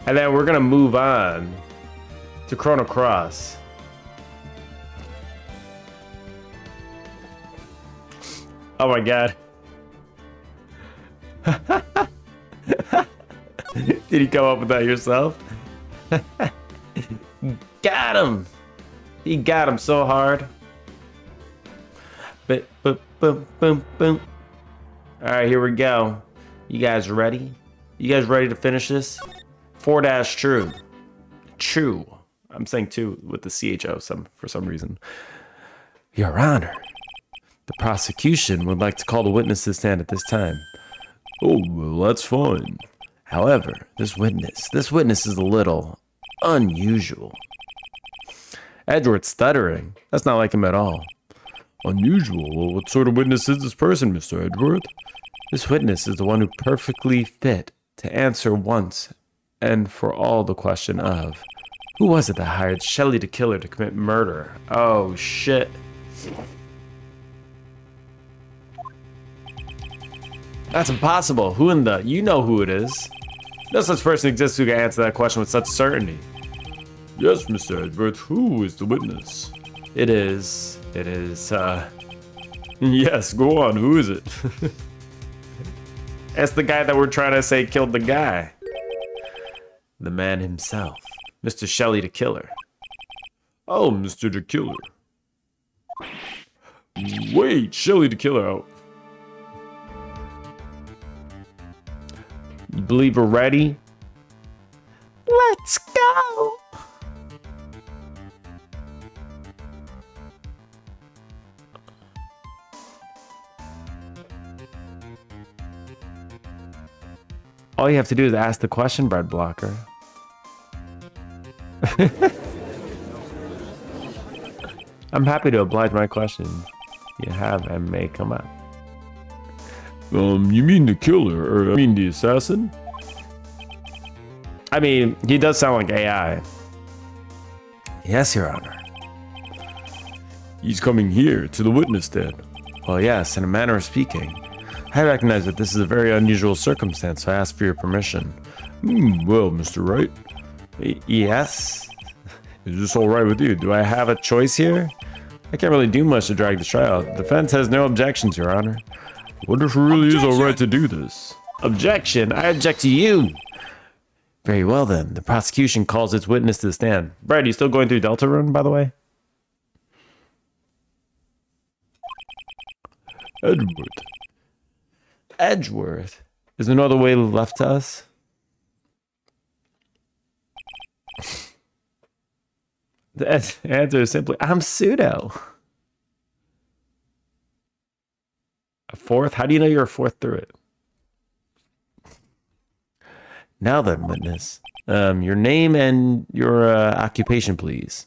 And then we're gonna move on to Chrono Cross. Oh my god. Did you come up with that yourself? Got him! He got him so hard. Boom, boom, boom, boom, boom. Alright, here we go. You guys ready? You guys ready to finish this? 4-true. True. I'm saying two with the CHO for some reason. Your Honor, the prosecution would like to call the witness to the stand at this time. Oh, well, that's fine. However, this witness is a little unusual. Edward's stuttering. That's not like him at all. Unusual? Well, what sort of witness is this person, Mr. Edward? This witness is the one who perfectly fit to answer once and for all the question of, who was it that hired Shelley the killer to commit murder? Oh, shit. That's impossible. Who in the... You know who it is. No such person exists who can answer that question with such certainty. Yes, Mr. Edward. Who is the witness? It is, Yes, go on. Who is it? That's the guy that we're trying to say killed the guy. The man himself. Mr. Shelley the Killer. Oh, Mr. the Killer. Wait, Shelley the Killer. Oh. You believe we're ready? Let's go! All you have to do is ask the question, Bread Blocker. I'm happy to oblige my questions. You have and may come up. You mean the killer, or I mean the assassin? I mean, he does sound like AI. Yes, Your Honor. He's coming here, to the witness stand. Well, yes, in a manner of speaking. I recognize that this is a very unusual circumstance, so I ask for your permission. Well, Mr. Wright. Yes? Is this alright with you? Do I have a choice here? I can't really do much to drag the trial. The defense has no objections, Your Honor. I wonder if it really is alright to do this. Objection? I object to you! Very well then. The prosecution calls its witness to the stand. Brad, you still going through Deltarune, by the way? Edward. Edgeworth? Is there no other way left to us? The answer is simply, I'm pseudo. A fourth? How do you know you're a fourth through it? Now then, witness. Your name and your occupation, please.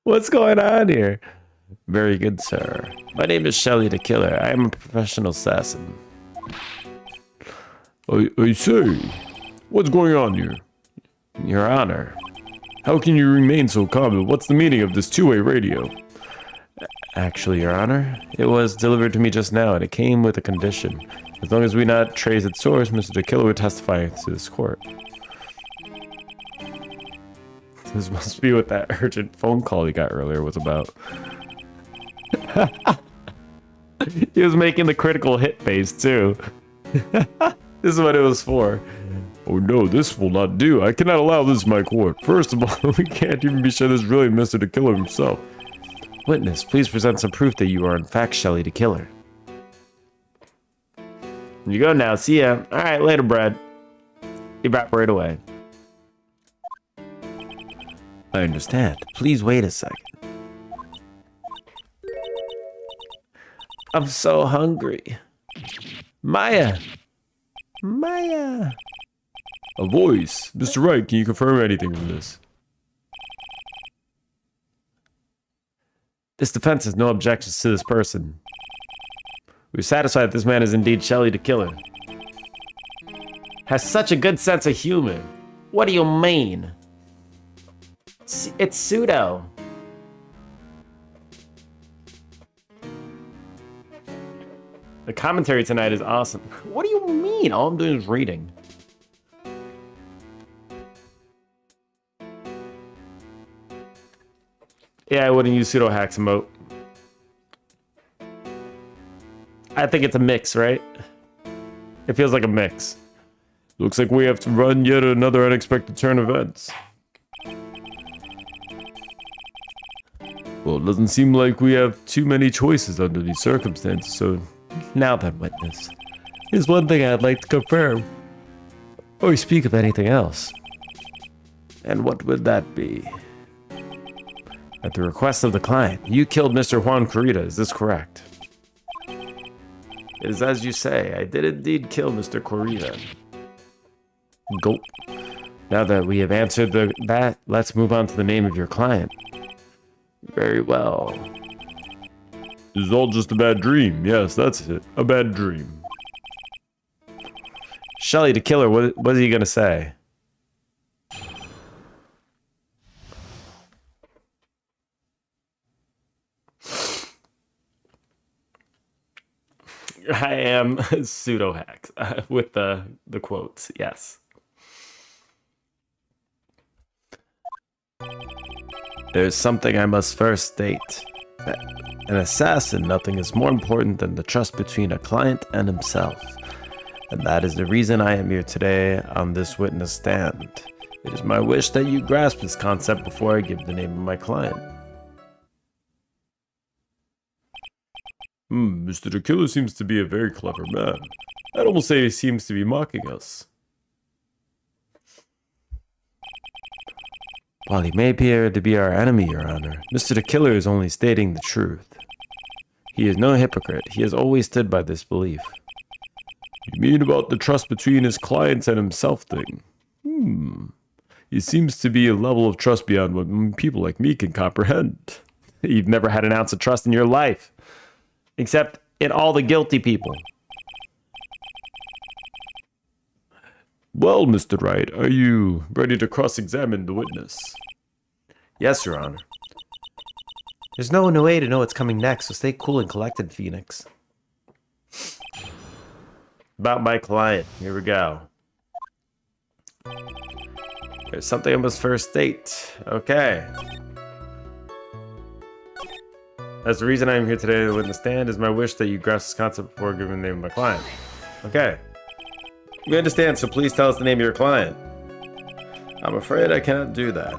What's going on here? Very good, sir. My name is Shelley the Killer. I am a professional assassin. I say, what's going on here? Your Honor. How can you remain so calm? What's the meaning of this two-way radio? Actually, Your Honor, it was delivered to me just now, and it came with a condition. As long as we not trace its source, Mr. the Killer would testify to this court. This must be what that urgent phone call he got earlier was about. He was making the critical hit face, too. This is what it was for. Oh no, this will not do. I cannot allow this in my court. First of all, we can't even be sure this is really Mr. the Killer himself. Witness, please present some proof that you are in fact Shelley the Killer. You go now. See ya. Alright, later, Brad. Evaporate away. I understand. Please wait a second. I'm so hungry. Maya! Maya! A voice. Mr. Wright, can you confirm anything from this? This defense has no objections to this person. We're satisfied that this man is indeed Shelley the Killer. Has such a good sense of humor. What do you mean? It's pseudo. The commentary tonight is awesome. What do you mean? All I'm doing is reading. Yeah, I wouldn't use pseudo hacks emote. I think it's a mix, right? It feels like a mix. Looks like we have to run yet another unexpected turn of events. Well, it doesn't seem like we have too many choices under these circumstances, so now then, witness. There's one thing I'd like to confirm. Or speak of anything else. And what would that be? At the request of the client, you killed Mr. Juan Corrida, is this correct? It is as you say, I did indeed kill Mr. Corrida. Gulp. Now that we have answered that, let's move on to the name of your client. Very well. This is all just a bad dream. Yes, that's it. A bad dream. Shelly, the killer, what is he gonna say? I am pseudo hacks with the quotes. Yes. There's something I must first state. An assassin, nothing is more important than the trust between a client and himself. And that is the reason I am here today on this witness stand. It is my wish that you grasp this concept before I give the name of my client. Mr. The Killer seems to be a very clever man. I'd almost say he seems to be mocking us. While he may appear to be our enemy, Your Honor, Mr. The Killer is only stating the truth. He is no hypocrite. He has always stood by this belief. You mean about the trust between his clients and himself thing? It seems to be a level of trust beyond what people like me can comprehend. You've never had an ounce of trust in your life. Except in all the guilty people. Well, Mr. Wright, are you ready to cross-examine the witness? Yes, Your Honor. There's no way to know what's coming next, so stay cool and collected, Phoenix. About my client. Here we go. There's something I must first state. Okay. As the reason I am here today to witness stand is my wish that you grasp this concept before giving the name of my client. Okay. We understand, so please tell us the name of your client. I'm afraid I cannot do that.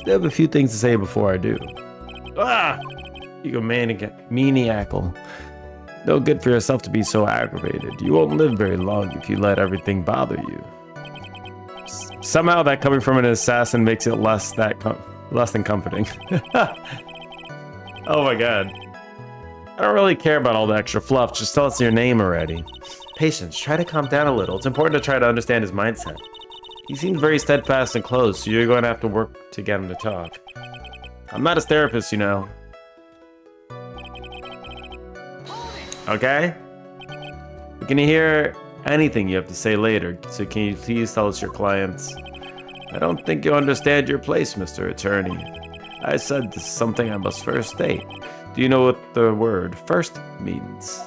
I have a few things to say before I do. Egomaniacal. No good for yourself to be so aggravated. You won't live very long if you let everything bother you. Somehow that coming from an assassin makes it less than comforting. Oh my god. I don't really care about all the extra fluff, just tell us your name already. Patience, try to calm down a little. It's important to try to understand his mindset. He seems very steadfast and close, so you're going to have to work to get him to talk. I'm not his therapist, you know. Okay? We can hear anything you have to say later, so can you please tell us your clients? I don't think you understand your place, Mr. Attorney. I said this is something I must first state. Do you know what the word first means?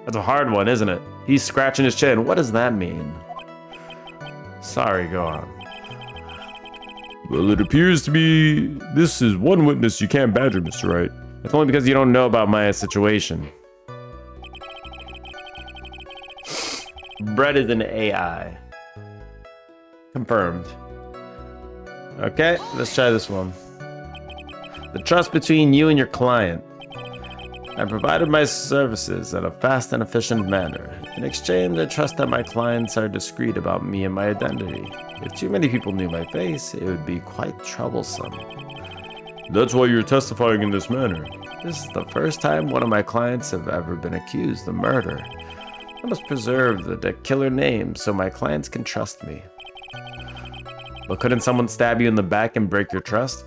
That's a hard one, isn't it? He's scratching his chin. What does that mean? Sorry, go on. Well, it appears to be this is one witness you can't badger, Mr. Wright. It's only because you don't know about my situation. Brett is an AI. Confirmed. Okay, let's try this one. The trust between you and your client. I provided my services in a fast and efficient manner. In exchange, I trust that my clients are discreet about me and my identity. If too many people knew my face, it would be quite troublesome. That's why you're testifying in this manner. This is the first time one of my clients have ever been accused of murder. I must preserve the killer name so my clients can trust me. But couldn't someone stab you in the back and break your trust?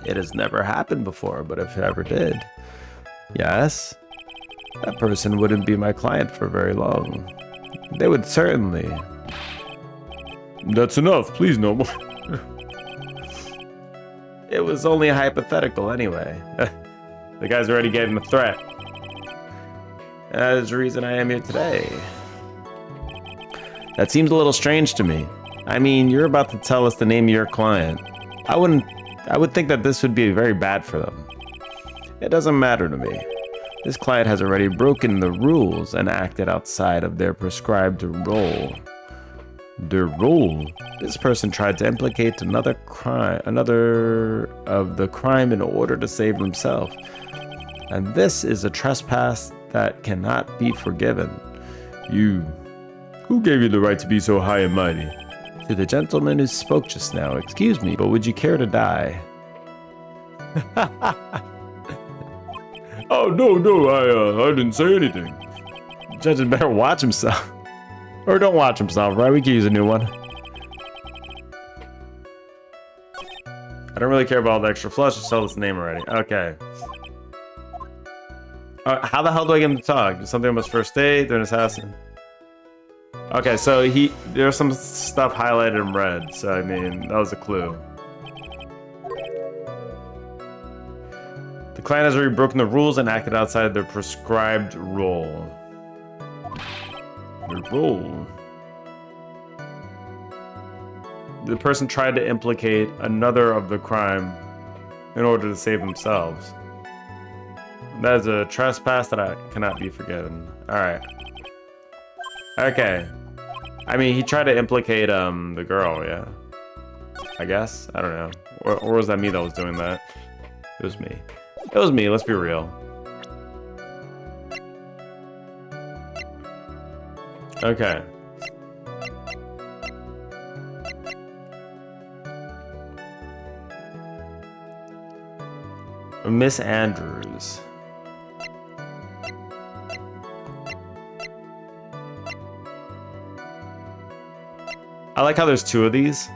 It has never happened before, but if it ever did, yes, that person wouldn't be my client for very long. They would certainly. That's enough, please no more. It was only a hypothetical anyway. The guy's already getting a threat. And that is the reason I am here today. That seems a little strange to me. I mean, you're about to tell us the name of your client. I would think that this would be very bad for them. It doesn't matter to me. This client has already broken the rules and acted outside of their prescribed role. Their role? This person tried to implicate another of the crime in order to save himself. And this is a trespass that cannot be forgiven. Who gave you the right to be so high and mighty? To the gentleman who spoke just now, excuse me, but would you care to die? Oh, no, I didn't say anything. Judge better watch himself. Or don't watch himself, right? We could use a new one. I don't really care about all the extra flush, just tell this name already. Okay. How the hell do I get him to talk? Something about first date, they're an assassin. Okay, so there's some stuff highlighted in red, so I mean, that was a clue. The client has already broken the rules and acted outside their prescribed role. Their role? The person tried to implicate another of the crime in order to save themselves. That is a trespass that cannot be forgiven. Alright. Okay. I mean, he tried to implicate the girl, yeah. I guess? I don't know. Or was that me that was doing that? It was me. It was me, let's be real. Okay. Miss Andrews. I like how there's two of these.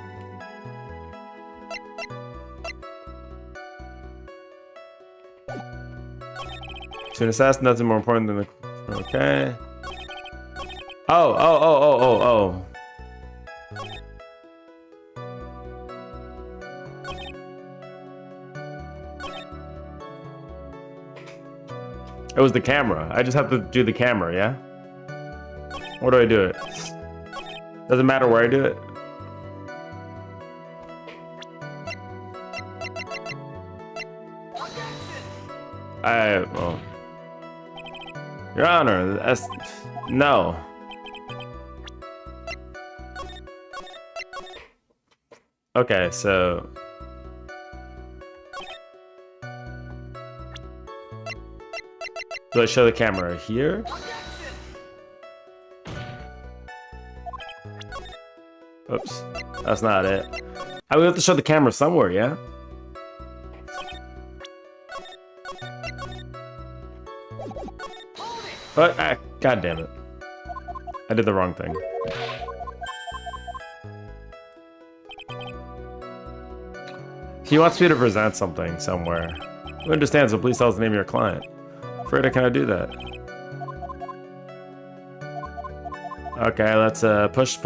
To an assassin, nothing more important than the... Okay. Oh. It was the camera. I just have to do the camera, yeah? Where do I do it? Doesn't matter where I do it. Well. Your Honor, that's... No. Okay, so... Do I show the camera here? Oops, that's not it. I would have to show the camera somewhere, yeah? But, god damn it. I did the wrong thing. He wants me to present something somewhere. Who understands, so please tell us the name of your client. Afraid I cannot do that. Okay, let's push.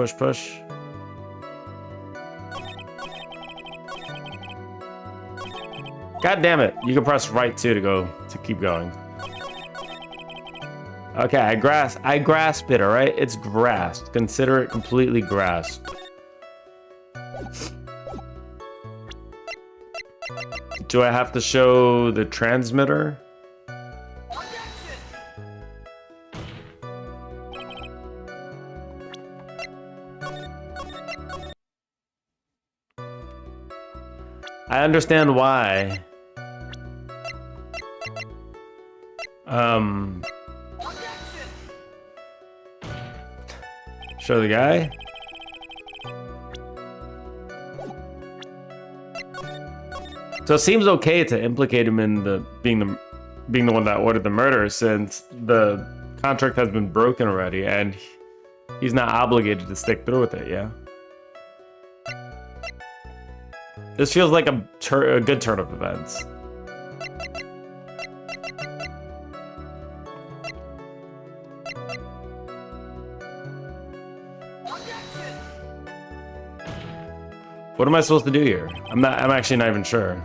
God damn it! You can press right too to keep going. Okay, I grasp it, alright? It's grasped. Consider it completely grasped. Do I have to show the transmitter? I understand why. Show the guy. So it seems okay to implicate him in being the one that ordered the murder, since the contract has been broken already and he's not obligated to stick through with it, yeah? This feels like a good turn of events. What am I supposed to do here? I'm actually not even sure.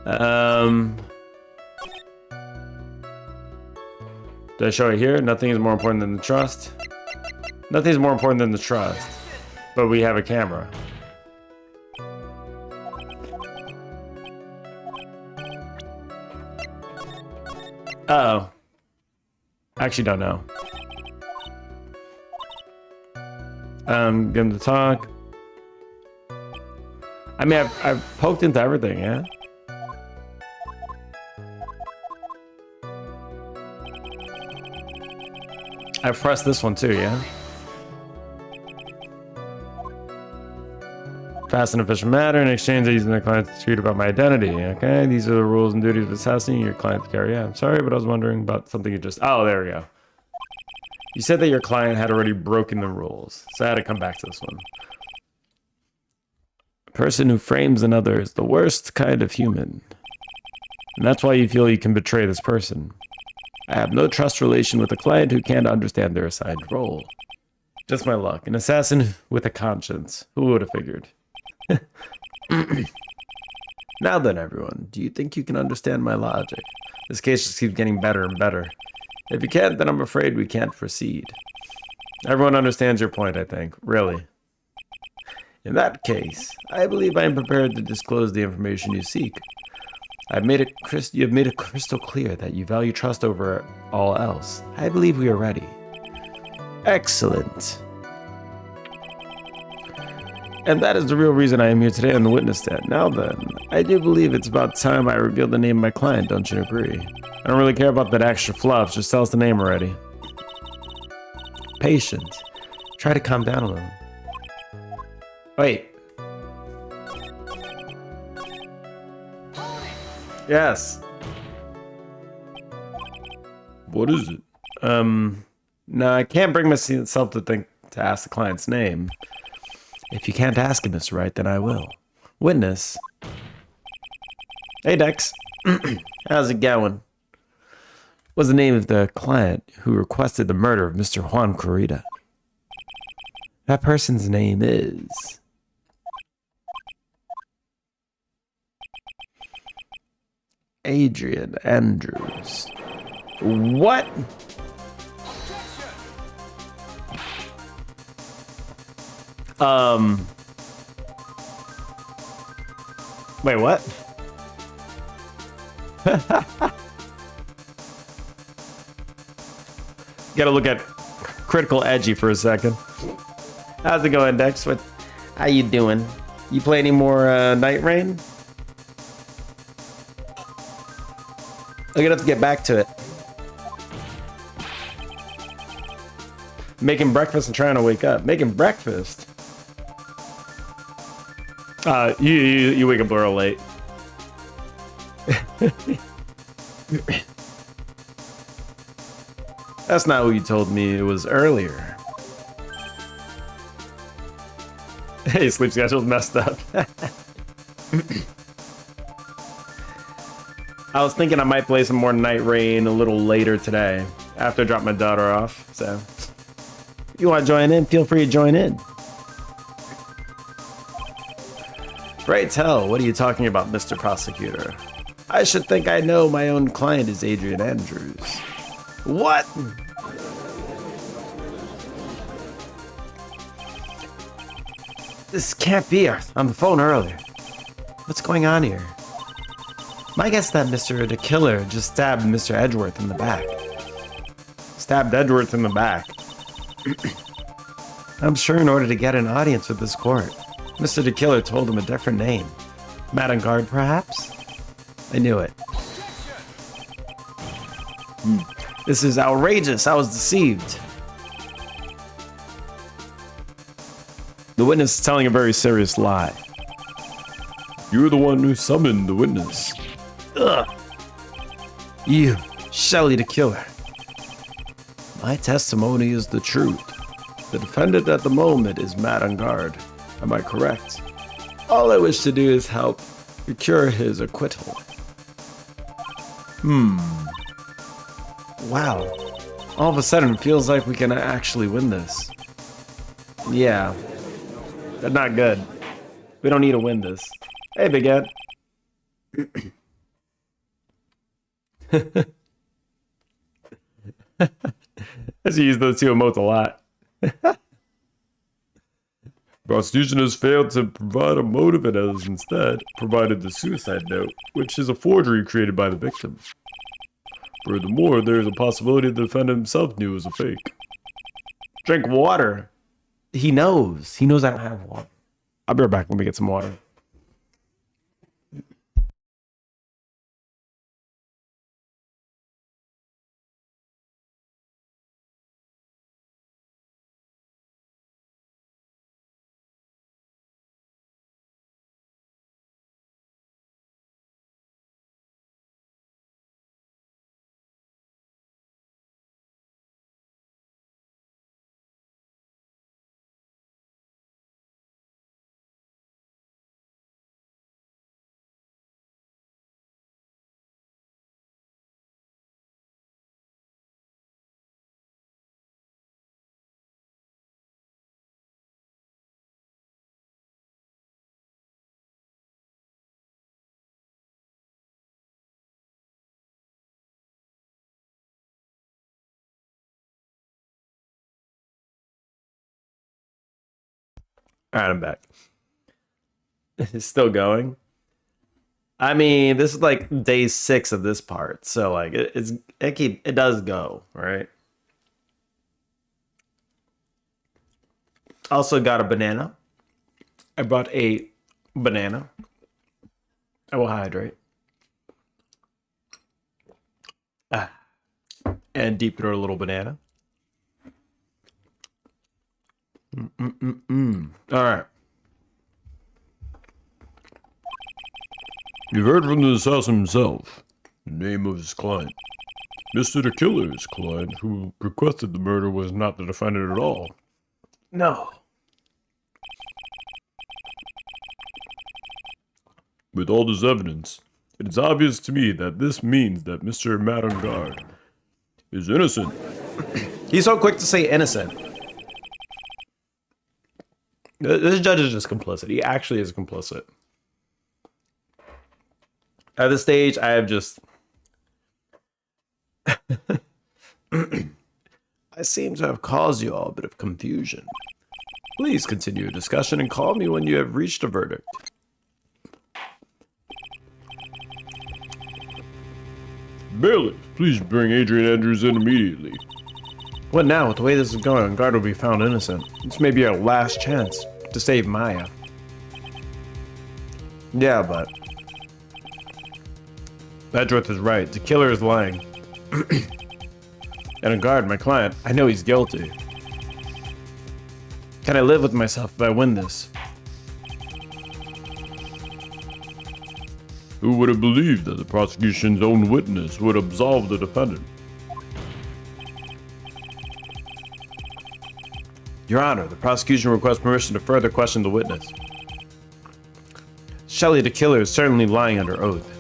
Um, do I show it here? Nothing is more important than the trust. Nothing is more important than the trust. But we have a camera. Uh-oh. I actually don't know. Get him to talk. I mean, I've poked into everything, yeah? I've pressed this one too, yeah? Fast and efficient matter. In exchange, using the client to dispute about my identity. Okay, these are the rules and duties of assessing your client to carry out. I'm sorry, but I was wondering about something you just... Oh, there we go. You said that your client had already broken the rules, so I had to come back to this one. A person who frames another is the worst kind of human. And that's why you feel you can betray this person. I have no trust relation with a client who can't understand their assigned role. Just my luck. An assassin with a conscience. Who would have figured? Now then, everyone, do you think you can understand my logic? This case just keeps getting better and better. If you can't, then I'm afraid we can't proceed. Everyone understands your point, I think. Really. In that case, I believe I am prepared to disclose the information you seek. You have made it crystal clear that you value trust over all else. I believe we are ready. Excellent. And that is the real reason I am here today on the witness stand. Now then, I do believe it's about time I reveal the name of my client, don't you agree? I don't really care about that extra fluff, just tell us the name already. Patient. Try to calm down a little. Wait. Yes. What is it? No, I can't bring myself to ask the client's name. If you can't ask him this right, then I will. Witness. Hey, Dex. How's it going? What's the name of the client who requested the murder of Mr. Juan Corrida? That person's name is... Adrian Andrews. What? Wait, what? Gotta look at Critical Edgy for a second. How's it going, Dex? How you doing? You play any more Night Rain? I'm gonna have to get back to it. Making breakfast and trying to wake up. Making breakfast? You wake up real late. That's not what you told me it was earlier. Hey, sleep schedule's messed up. I was thinking I might play some more Night Rain a little later today, after I drop my daughter off, so... If you want to join in, feel free to join in. Pray tell, what are you talking about, Mr. Prosecutor? I should think I know my own client is Adrian Andrews. What? This can't be on the phone earlier. What's going on here? My guess that the killer just stabbed Mr. Edgeworth in the back. Stabbed Edgeworth in the back. I'm sure in order to get an audience with this court, Mr. the Killer told him a different name. Madame Guard, perhaps? I knew it. This is outrageous. I was deceived. The witness is telling a very serious lie. You're the one who summoned the witness. Ugh. You, Shelley the Killer. My testimony is the truth. The defendant at the moment is Madame Guard. Am I correct? All I wish to do is help procure his acquittal. Wow. All of a sudden, it feels like we can actually win this. Yeah. That's not good. We don't need to win this. Hey, Big Ed. As you use those two emotes a lot. Prostitution has failed to provide a motive and has instead provided the suicide note, which is a forgery created by the victim. Furthermore, there is a possibility the defendant himself knew it was a fake. Drink water. He knows. He knows I don't have water. I'll be right back. Let me get some water. All right, I'm back. It's still going. I mean, this is like day 6 of this part, so like it does go, right? Also got a banana. I bought a banana. I will hydrate. And deep throat a little banana. All right. You've heard from the assassin himself, the name of his client. Mr. the Killer's client, who requested the murder, was not the defendant at all. No. With all this evidence, it is obvious to me that this means that Mr. Madangard is innocent. He's so quick to say innocent. This judge is just complicit. He actually is complicit. At this stage, I have just... I seem to have caused you all a bit of confusion. Please continue your discussion and call me when you have reached a verdict. Bailiff, please bring Adrian Andrews in immediately. What now? With the way this is going, Guard will be found innocent. This may be our last chance to save Maya. Yeah, but... Edgeworth is right. The killer is lying. And a guard, my client, I know he's guilty. Can I live with myself if I win this? Who would have believed that the prosecution's own witness would absolve the defendant? Your Honor, the prosecution requests permission to further question the witness. Shelley, the killer, is certainly lying under oath.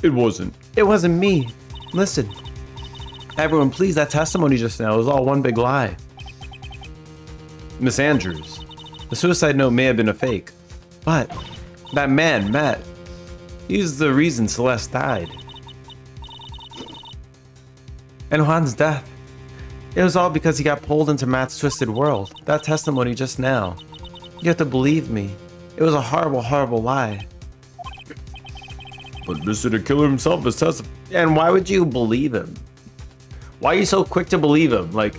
It wasn't. It wasn't me. Listen. Everyone, please, that testimony just now was all one big lie. Miss Andrews, the suicide note may have been a fake, but that man, Matt, he's the reason Celeste died. And Juan's death. It was all because he got pulled into Matt's twisted world. That testimony just now. You have to believe me. It was a horrible, horrible lie. But Mr. the Killer himself is testifying. And why would you believe him? Why are you so quick to believe him? Like,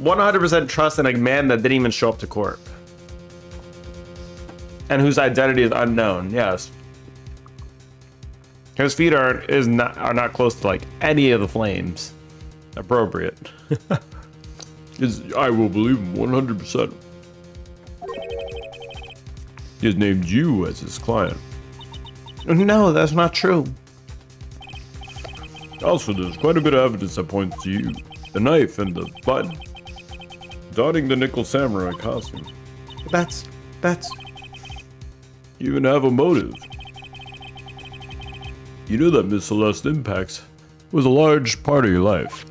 100% trust in a man that didn't even show up to court. And whose identity is unknown, yes. His feet are not close to, like, any of the flames. Appropriate. I will believe him 100%. He has named you as his client. No, that's not true. Also, there's quite a bit of evidence that points to you. The knife and the button. Donning the nickel samurai costume. That's... You even have a motive. You know that Miss Celeste Impacts was a large part of your life.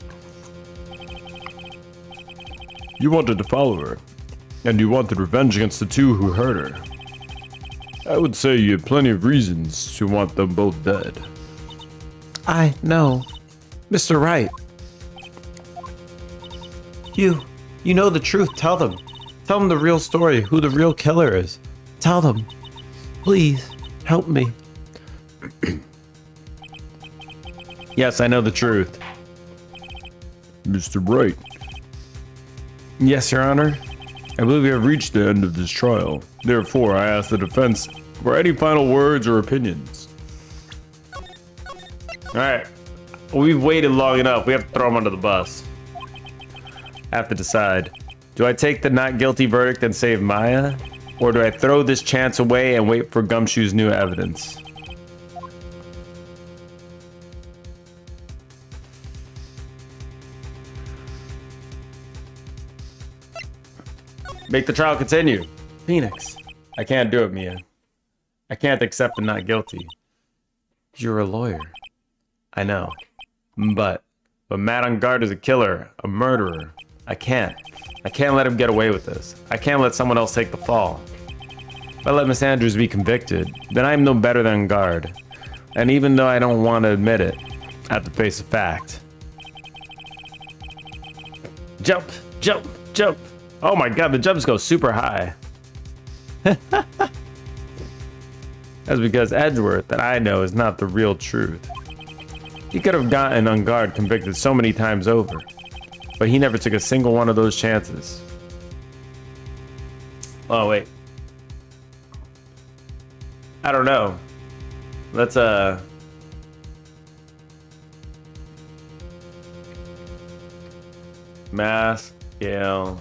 You wanted to follow her, and you wanted revenge against the two who hurt her. I would say you had plenty of reasons to want them both dead. I know. Mr. Wright. You know the truth. Tell them. Tell them the real story, who the real killer is. Tell them. Please, help me. Yes, I know the truth. Mr. Wright, Yes, Your Honor. I believe we have reached the end of this trial. Therefore, I ask the defense for any final words or opinions. Alright. We've waited long enough. We have to throw him under the bus. I have to decide. Do I take the not guilty verdict and save Maya? Or do I throw this chance away and wait for Gumshoe's new evidence? Make the trial continue. Phoenix. I can't do it, Mia. I can't accept the not guilty. You're a lawyer. I know. But Matt on guard is a killer, a murderer. I can't let him get away with this. I can't let someone else take the fall. If I let Miss Andrews be convicted, then I am no better than guard. And even though I don't want to admit it, I have to face the fact. Jump, jump, jump. Oh my god, the jumps go super high. That's because Edgeworth, that I know, is not the real truth. He could have gotten on guard convicted so many times over, but he never took a single one of those chances. Oh, wait. I don't know. Let's, mass scale.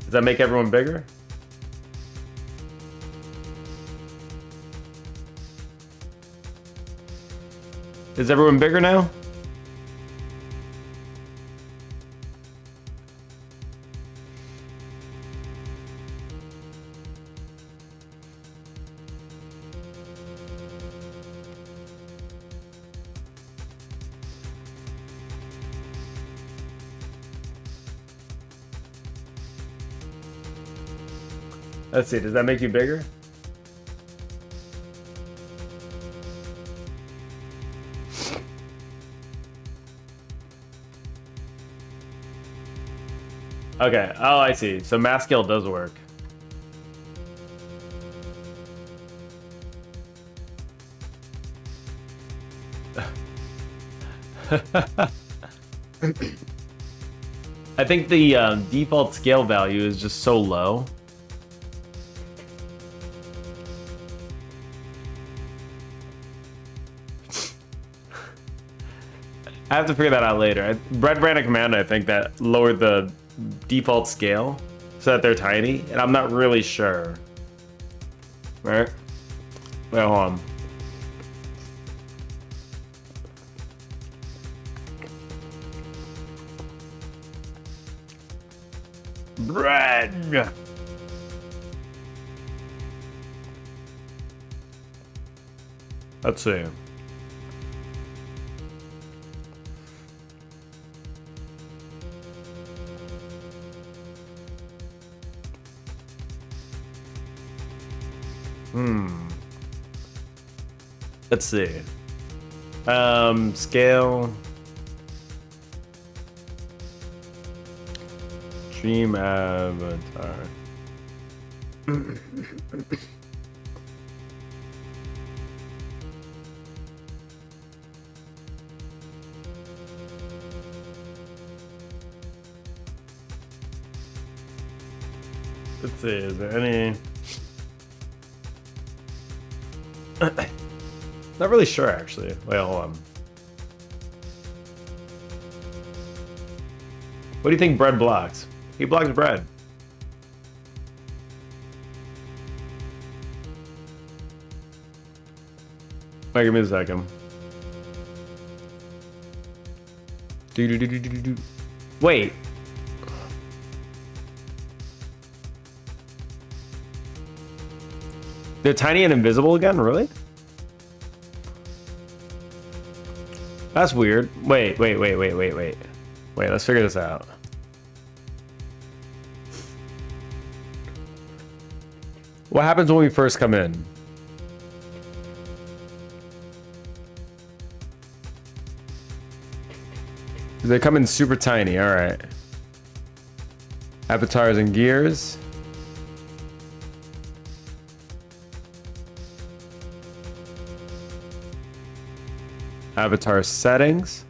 Does that make everyone bigger? Is everyone bigger now? Let's see, does that make you bigger? Okay, oh, I see. So mass scale does work. I think the default scale value is just so low. I have to figure that out later. Brett ran a command, I think, that lowered the default scale so that they're tiny, and I'm not really sure. Right? Wait, hold on. Brett! Let's see. Let's see. Scale. Dream avatar. Let's see, is there any... Not really sure, actually. Wait, hold on. What do you think bread blocks? He blocks bread. Wait, give me a second. Wait. They're tiny and invisible again? Really? That's weird. Wait, let's figure this out. What happens when we first come in? They come in super tiny. All right. Avatars and gears. Avatar settings.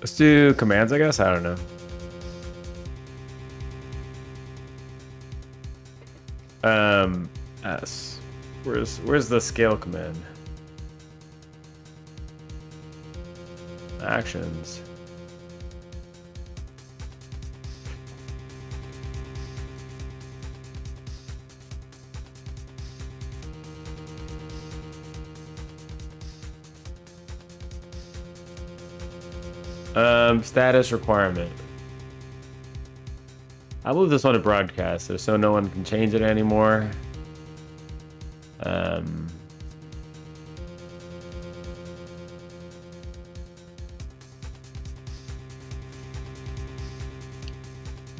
Let's do commands, I guess. I don't know. S. Where's the scale command? Actions. Status requirement. I'll move this on to broadcast so no one can change it anymore.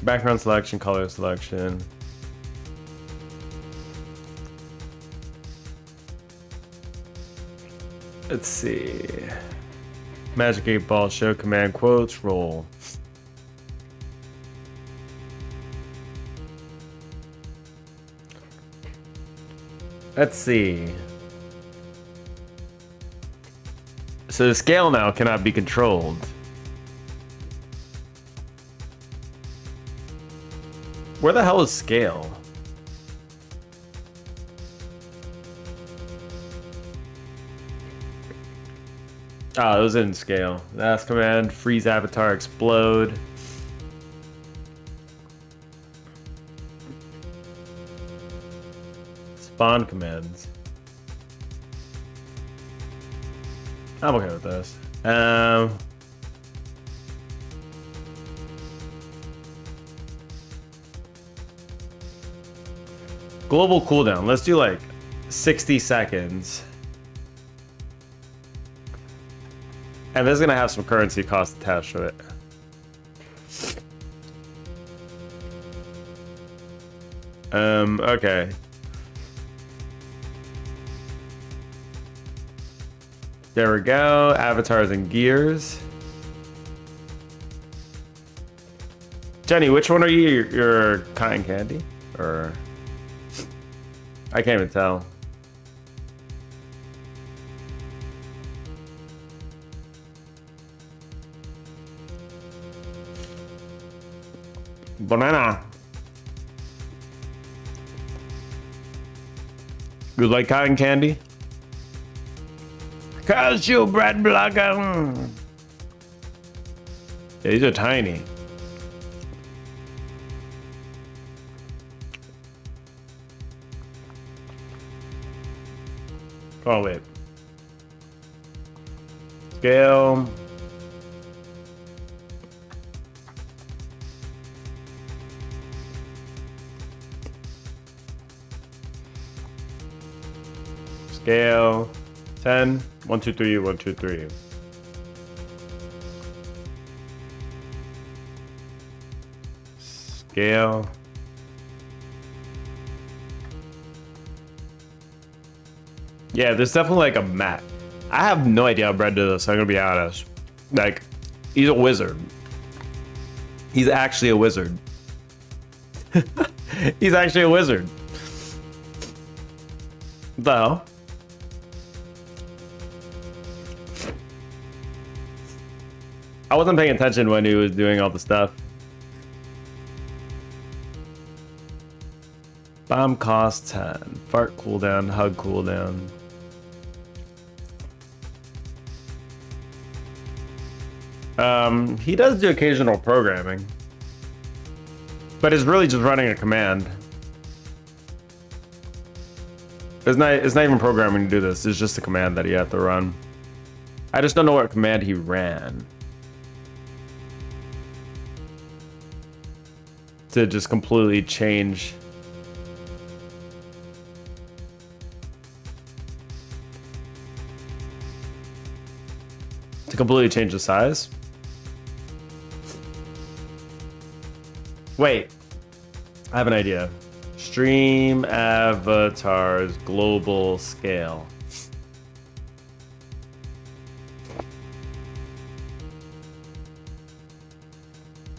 Background selection, color selection. Let's see. Magic 8 Ball, show command quotes, roll. Let's see. So the scale now cannot be controlled. Where the hell is scale? Oh, it was in scale. Last command, freeze avatar, explode. Spawn commands. I'm okay with this. Global cooldown. Let's do like 60 seconds. And this is gonna have some currency cost attached to it. Okay. There we go. Avatars and gears. Jenny, which one are you? Your cotton candy? Or I can't even tell. Banana. You like cotton candy? Cashew bread blocker. Yeah, these are tiny. Oh wait. Scale. Scale 10, 1, 2, 3, 1, 2, 3. Scale. Yeah, there's definitely like a map. I have no idea how Brad did this, I'm gonna be honest. Like, he's a wizard. He's actually a wizard. He's actually a wizard. Though. I wasn't paying attention when he was doing all the stuff. Bomb cost 10. Fart cooldown, hug cooldown. He does do occasional programming. But it's really just running a command. It's not even programming to do this, it's just a command that you have to run. I just don't know what command he ran. To just completely change. To completely change the size? Wait. I have an idea. Stream avatars global scale.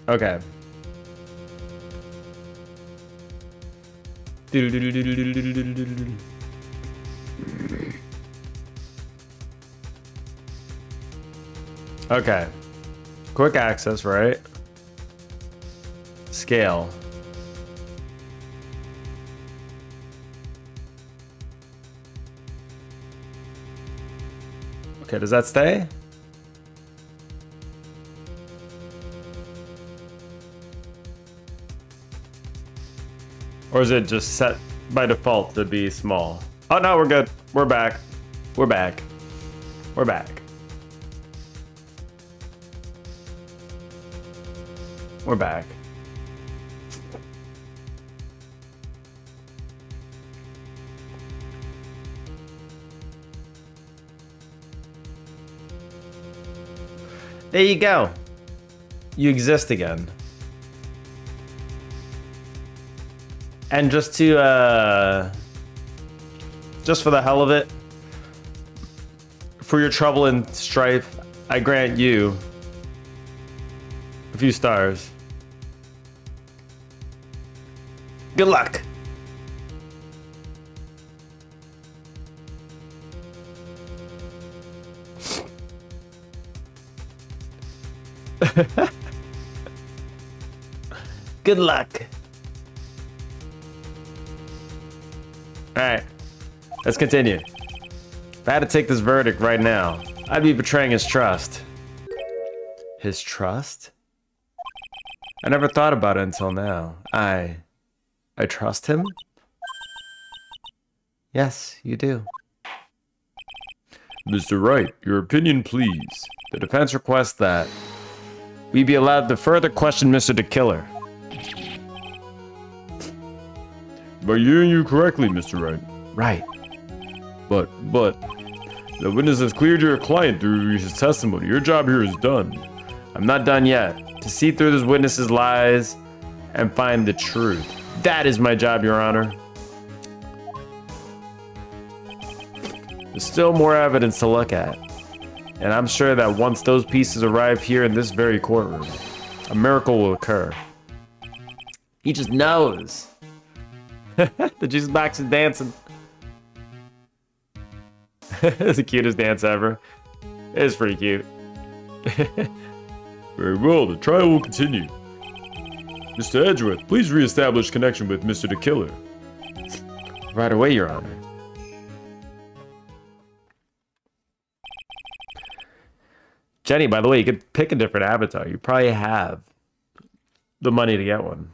Okay. Okay. Quick access, right? Scale. Okay, does that stay? Or is it just set by default to be small? Oh no, we're good. We're back. We're back. We're back. We're back. There you go. You exist again. And just to, just for the hell of it, for your trouble and strife, I grant you a few stars. Good luck. Good luck. All right, let's continue. If I had to take this verdict right now, I'd be betraying his trust. His trust? I never thought about it until now. I trust him? Yes, you do. Mr. Wright, your opinion, please. The defense requests that we be allowed to further question Mr. the Killer. By hearing you correctly, Mr. Wright. Right. But, the witness has cleared your client through his testimony. Your job here is done. I'm not done yet. To see through this witness's lies and find the truth. That is my job, Your Honor. There's still more evidence to look at. And I'm sure that once those pieces arrive here in this very courtroom, a miracle will occur. He just knows. The juice box is dancing. It's the cutest dance ever. It's pretty cute. Very well, the trial will continue. Mr. Edgeworth, please reestablish connection with Mr. the Killer. Right away, Your Honor. Jenny, by the way, you could pick a different avatar. You probably have the money to get one.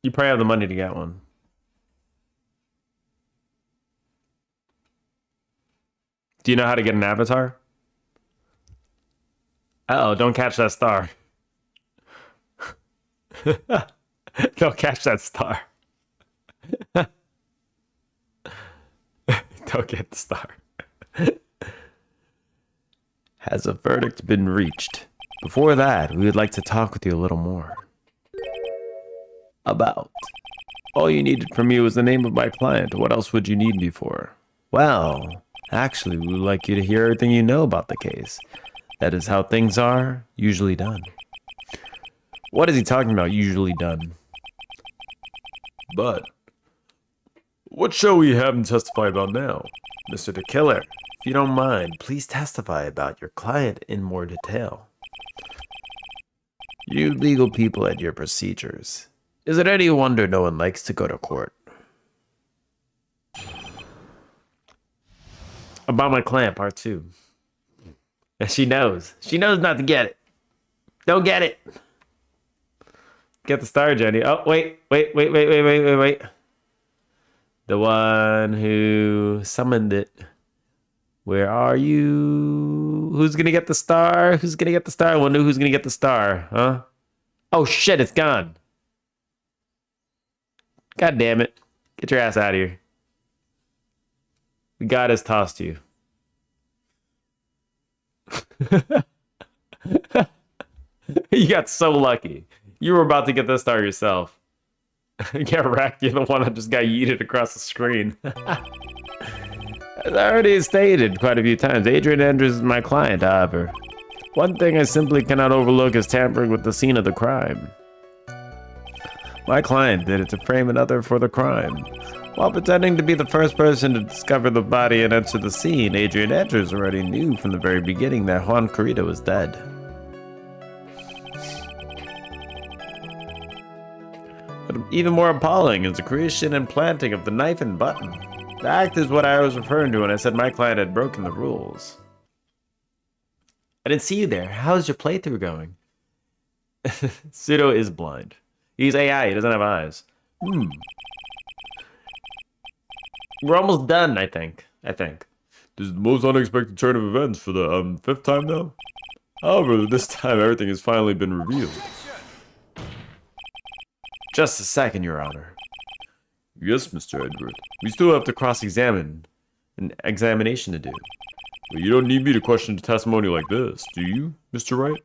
You probably have the money to get one. Do you know how to get an avatar? Uh-oh, don't catch that star. Don't catch that star. Don't get the star. Has a verdict been reached? Before that, we would like to talk with you a little more. About. All you needed from me was the name of my client. What else would you need me for? Well, actually, we would like you to hear everything you know about the case. That is how things are usually done. What is he talking about, usually done? But what shall we have him testify about now? Mr. the Killer, if you don't mind, please testify about your client in more detail. You legal people and your procedures. Is it any wonder no one likes to go to court? About my client, part 2. And she knows. She knows not to get it. Don't get it. Get the star, Jenny. Oh, wait. The one who summoned it. Where are you? Who's gonna get the star? Who's gonna get the star? I wonder who's gonna get the star, huh? Oh shit, it's gone. God damn it. Get your ass out of here. The god has tossed you. You got so lucky. You were about to get this star yourself. Get wrecked. You're the one that just got yeeted across the screen. As I already stated quite a few times, Adrian Andrews is my client, however. One thing I simply cannot overlook is tampering with the scene of the crime. My client did it to frame another for the crime. While pretending to be the first person to discover the body and enter the scene, Adrian Andrews already knew from the very beginning that Juan Corrida was dead. But even more appalling is the creation and planting of the knife and button. The act is what I was referring to when I said my client had broken the rules. I didn't see you there. How's your playthrough going? Pseudo is blind. He's AI, he doesn't have eyes. We're almost done, I think. This is the most unexpected turn of events for the 5th time now. However, this time everything has finally been revealed. Just a second, Your Honor. Yes, Mr. Edward. We still have to cross-examine. An examination to do. But you don't need me to question the testimony like this, do you, Mr. Wright?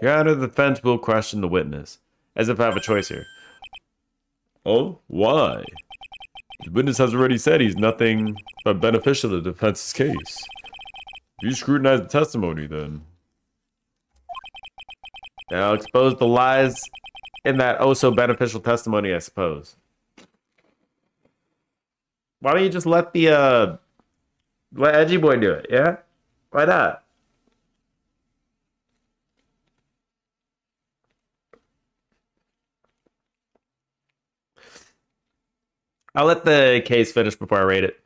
Your Honor, the defense will question the witness. As if I have a choice here. Oh? Why? The witness has already said he's nothing but beneficial to the defense's case. If you scrutinize the testimony, then... I'll expose the lies in that oh-so-beneficial testimony, I suppose. Why don't you just let the, let Edgy Boy do it, yeah? Why not? I'll let the case finish before I rate it.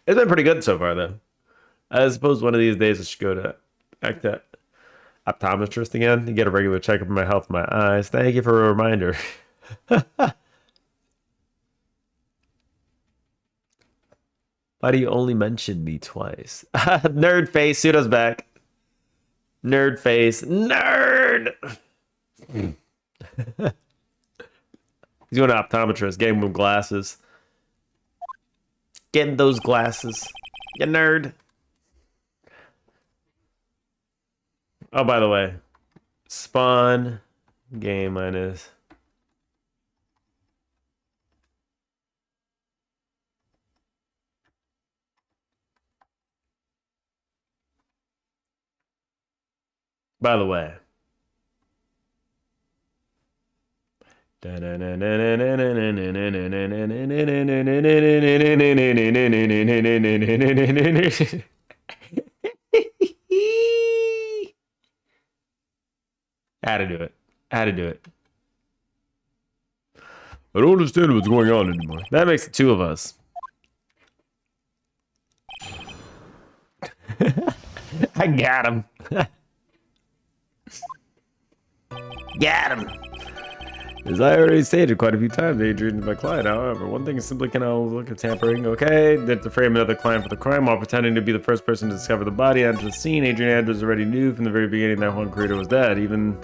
It's been pretty good so far, though. I suppose one of these days I should go to optometrist again and get a regular checkup of my health of my eyes. Thank you for a reminder. Why do you only mention me twice? Nerd face, Pseudo's back. Nerd face, nerd! He's going to optometrist, getting him glasses. Getting those glasses. You nerd. Oh, by the way. Spawn. Game minus. By the way. How to do it. I don't understand what's going on anymore. That makes the two of us. I got him. Got him. As I already stated quite a few times, Adrian is my client. However, one thing is simply cannot overlook at tampering. Okay, that to frame another client for the crime while pretending to be the first person to discover the body enter the scene. Adrian Andrews already knew from the very beginning that Juan Corrida was dead. Even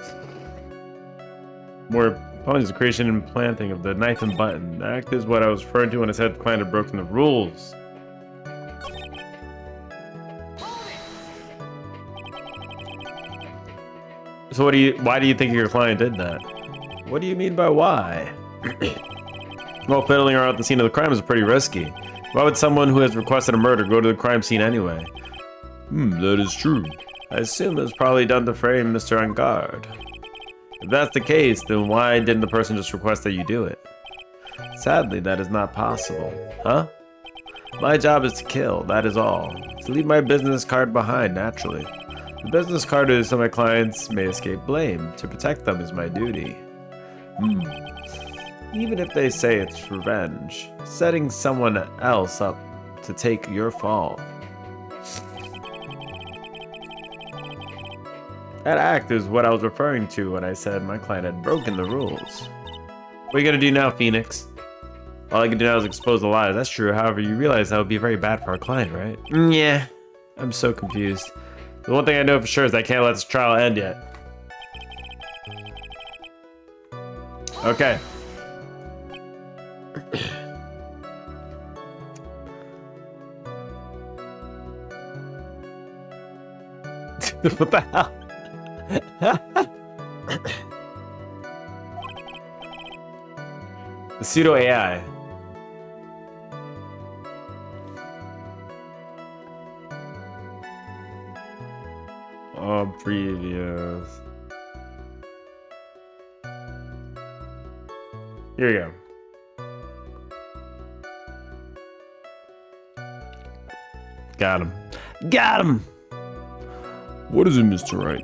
more apologies, the creation and planting of the knife and button. The act is what I was referring to when I said the client had broken the rules. So why do you think your client did that? What do you mean by why? Well, fiddling around at the scene of the crime is pretty risky. Why would someone who has requested a murder go to the crime scene anyway? That is true. I assume it was probably done to frame Mr. Engard. If that's the case, then why didn't the person just request that you do it? Sadly, that is not possible. Huh? My job is to kill, that is all. To leave my business card behind, naturally. The business card is so my clients may escape blame. To protect them is my duty. Even if they say it's revenge, setting someone else up to take your fall. That act is what I was referring to when I said my client had broken the rules. What are you gonna do now, Phoenix? All I can do now is expose the lies. That's true, however, you realize that would be very bad for our client, right? Yeah. I'm so confused. The one thing I know for sure is I can't let this trial end yet. Okay. What the hell? The pseudo AI. Oh, previous. Here you go. Got him. Got him! What is it, Mr. Wright?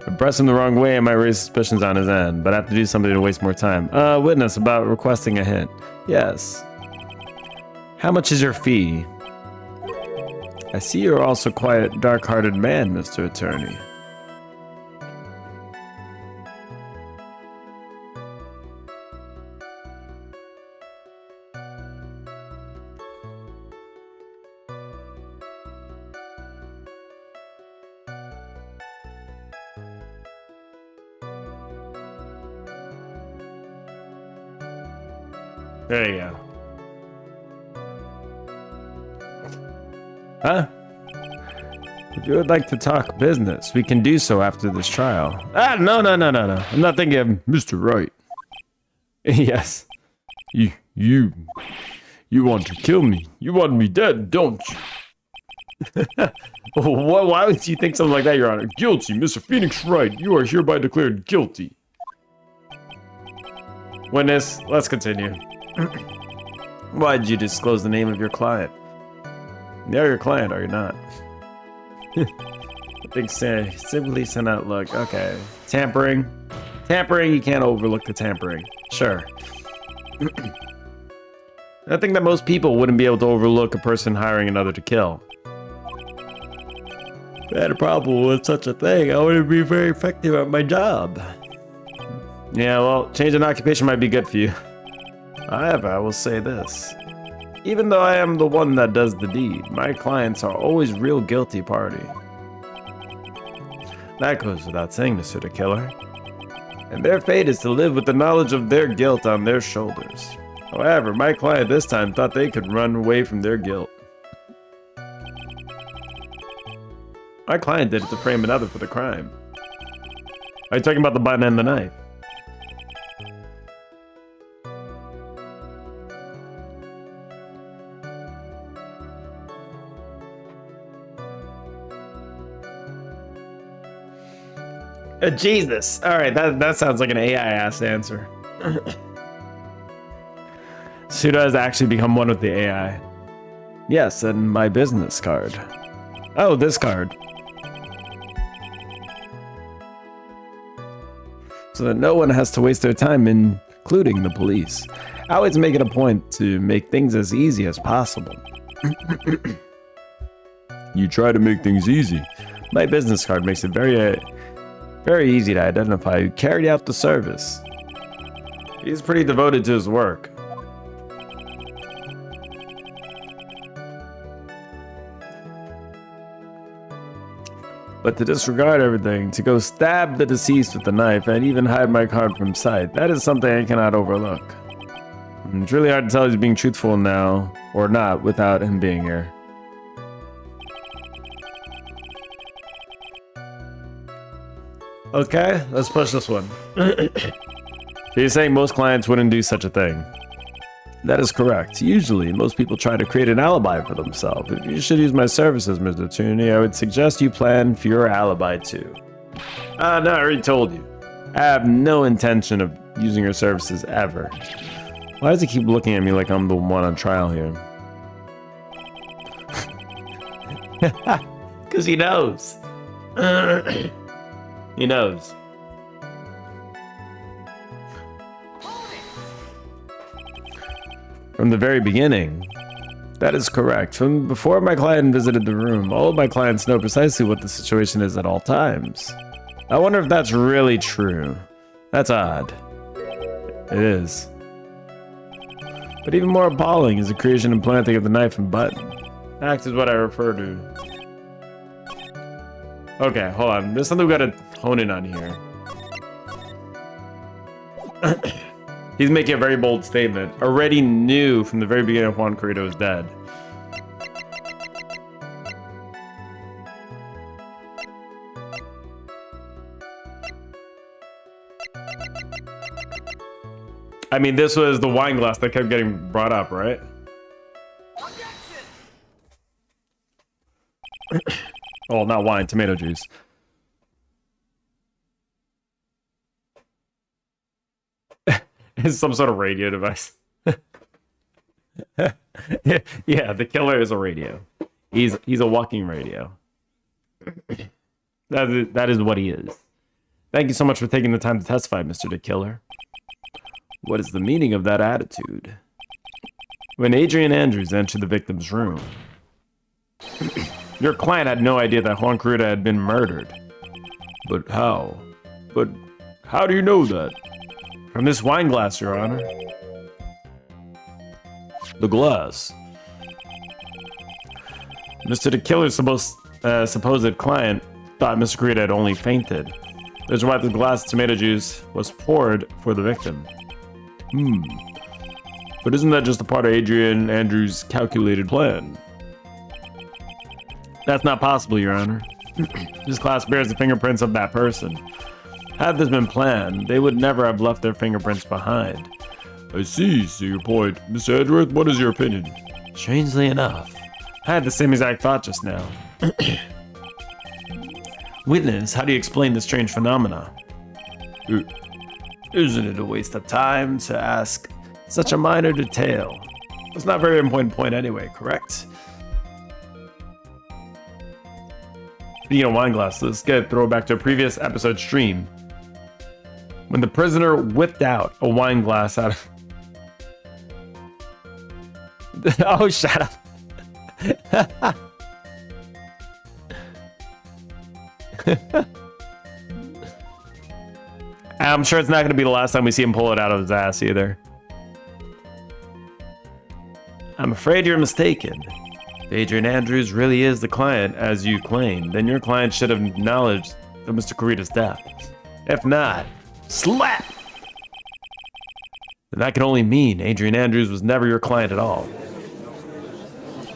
I press him the wrong way, I might raise suspicions on his end, but I have to do something to waste more time. Witness about requesting a hint. Yes. How much is your fee? I see you're also quite a dark-hearted man, Mr. Attorney. There you go. Huh? If you would like to talk business, we can do so after this trial. Ah, no. I'm not thinking of Mr. Wright, yes. you want to kill me. You want me dead, don't you? Why would you think something like that, Your Honor? Guilty, Mr. Phoenix Wright. You are hereby declared guilty. Witness, let's continue. Why did you disclose the name of your client? You're your client, are you not? I think simply send out look. Okay. Tampering. Tampering, you can't overlook the tampering. Sure. I think that most people wouldn't be able to overlook a person hiring another to kill. If I had a problem with such a thing, I wouldn't be very effective at my job. Yeah, well, change in occupation might be good for you. However, I will say this. Even though I am the one that does the deed, my clients are always real guilty party. That goes without saying, Mr. the Killer. And their fate is to live with the knowledge of their guilt on their shoulders. However, my client this time thought they could run away from their guilt. My client did it to frame another for the crime. Are you talking about the button and the knife? Jesus. All right, that sounds like an AI-ass answer. Pseudo has actually become one with the AI. Yes, and my business card. Oh, this card. So that no one has to waste their time, including the police. I always make it a point to make things as easy as possible. You try to make things easy. My business card makes it very easy to identify who carried out the service. He's pretty devoted to his work. But to disregard everything, to go stab the deceased with the knife, and even hide my card from sight, that is something I cannot overlook. It's really hard to tell if he's being truthful now, or not, without him being here. Okay, let's push this one. You're saying most clients wouldn't do such a thing? That is correct. Usually, most people try to create an alibi for themselves. If you should use my services, Mr. Tooney, I would suggest you plan for your alibi too. No, I already told you. I have no intention of using your services ever. Why does he keep looking at me like I'm the one on trial here? Because he knows. He knows. From the very beginning. That is correct. From before my client visited the room, all of my clients know precisely what the situation is at all times. I wonder if that's really true. That's odd. It is. But even more appalling is the creation and planting of the knife and button. Act is what I refer to. Okay, hold on. There's something we gotta hone in on here. He's making a very bold statement. Already knew from the very beginning Juan Corrido was dead. I mean, this was the wine glass that kept getting brought up, right? Oh, not wine, tomato juice. It's some sort of radio device. Yeah, the killer is a radio. He's a walking radio. That is what he is. Thank you so much for taking the time to testify, Mr. the Killer. What is the meaning of that attitude? When Adrian Andrews entered the victim's room, your client had no idea that Juan Carita had been murdered. But how? But how do you know that? From this wine glass, Your Honor. The glass. Mr. the Killer's supposed client thought Mr. Carita had only fainted. That's why the glass of tomato juice was poured for the victim. But isn't that just a part of Adrian Andrews' calculated plan? That's not possible, Your Honor. This glass bears the fingerprints of that person. Had this been planned, they would never have left their fingerprints behind. I see your point. Mr. Edgeworth, what is your opinion? Strangely enough, I had the same exact thought just now. Witness, how do you explain this strange phenomena? Isn't it a waste of time to ask such a minor detail? It's not a very important point anyway, correct? Speaking of wine glass, let's get throwback to a previous episode stream. When the prisoner whipped out a wine glass out of... Oh, shut up. I'm sure it's not going to be the last time we see him pull it out of his ass either. I'm afraid you're mistaken. If Adrian Andrews really is the client, as you claim, then your client should have acknowledged of Mr. Carita's death. If not, slap! Then that can only mean Adrian Andrews was never your client at all.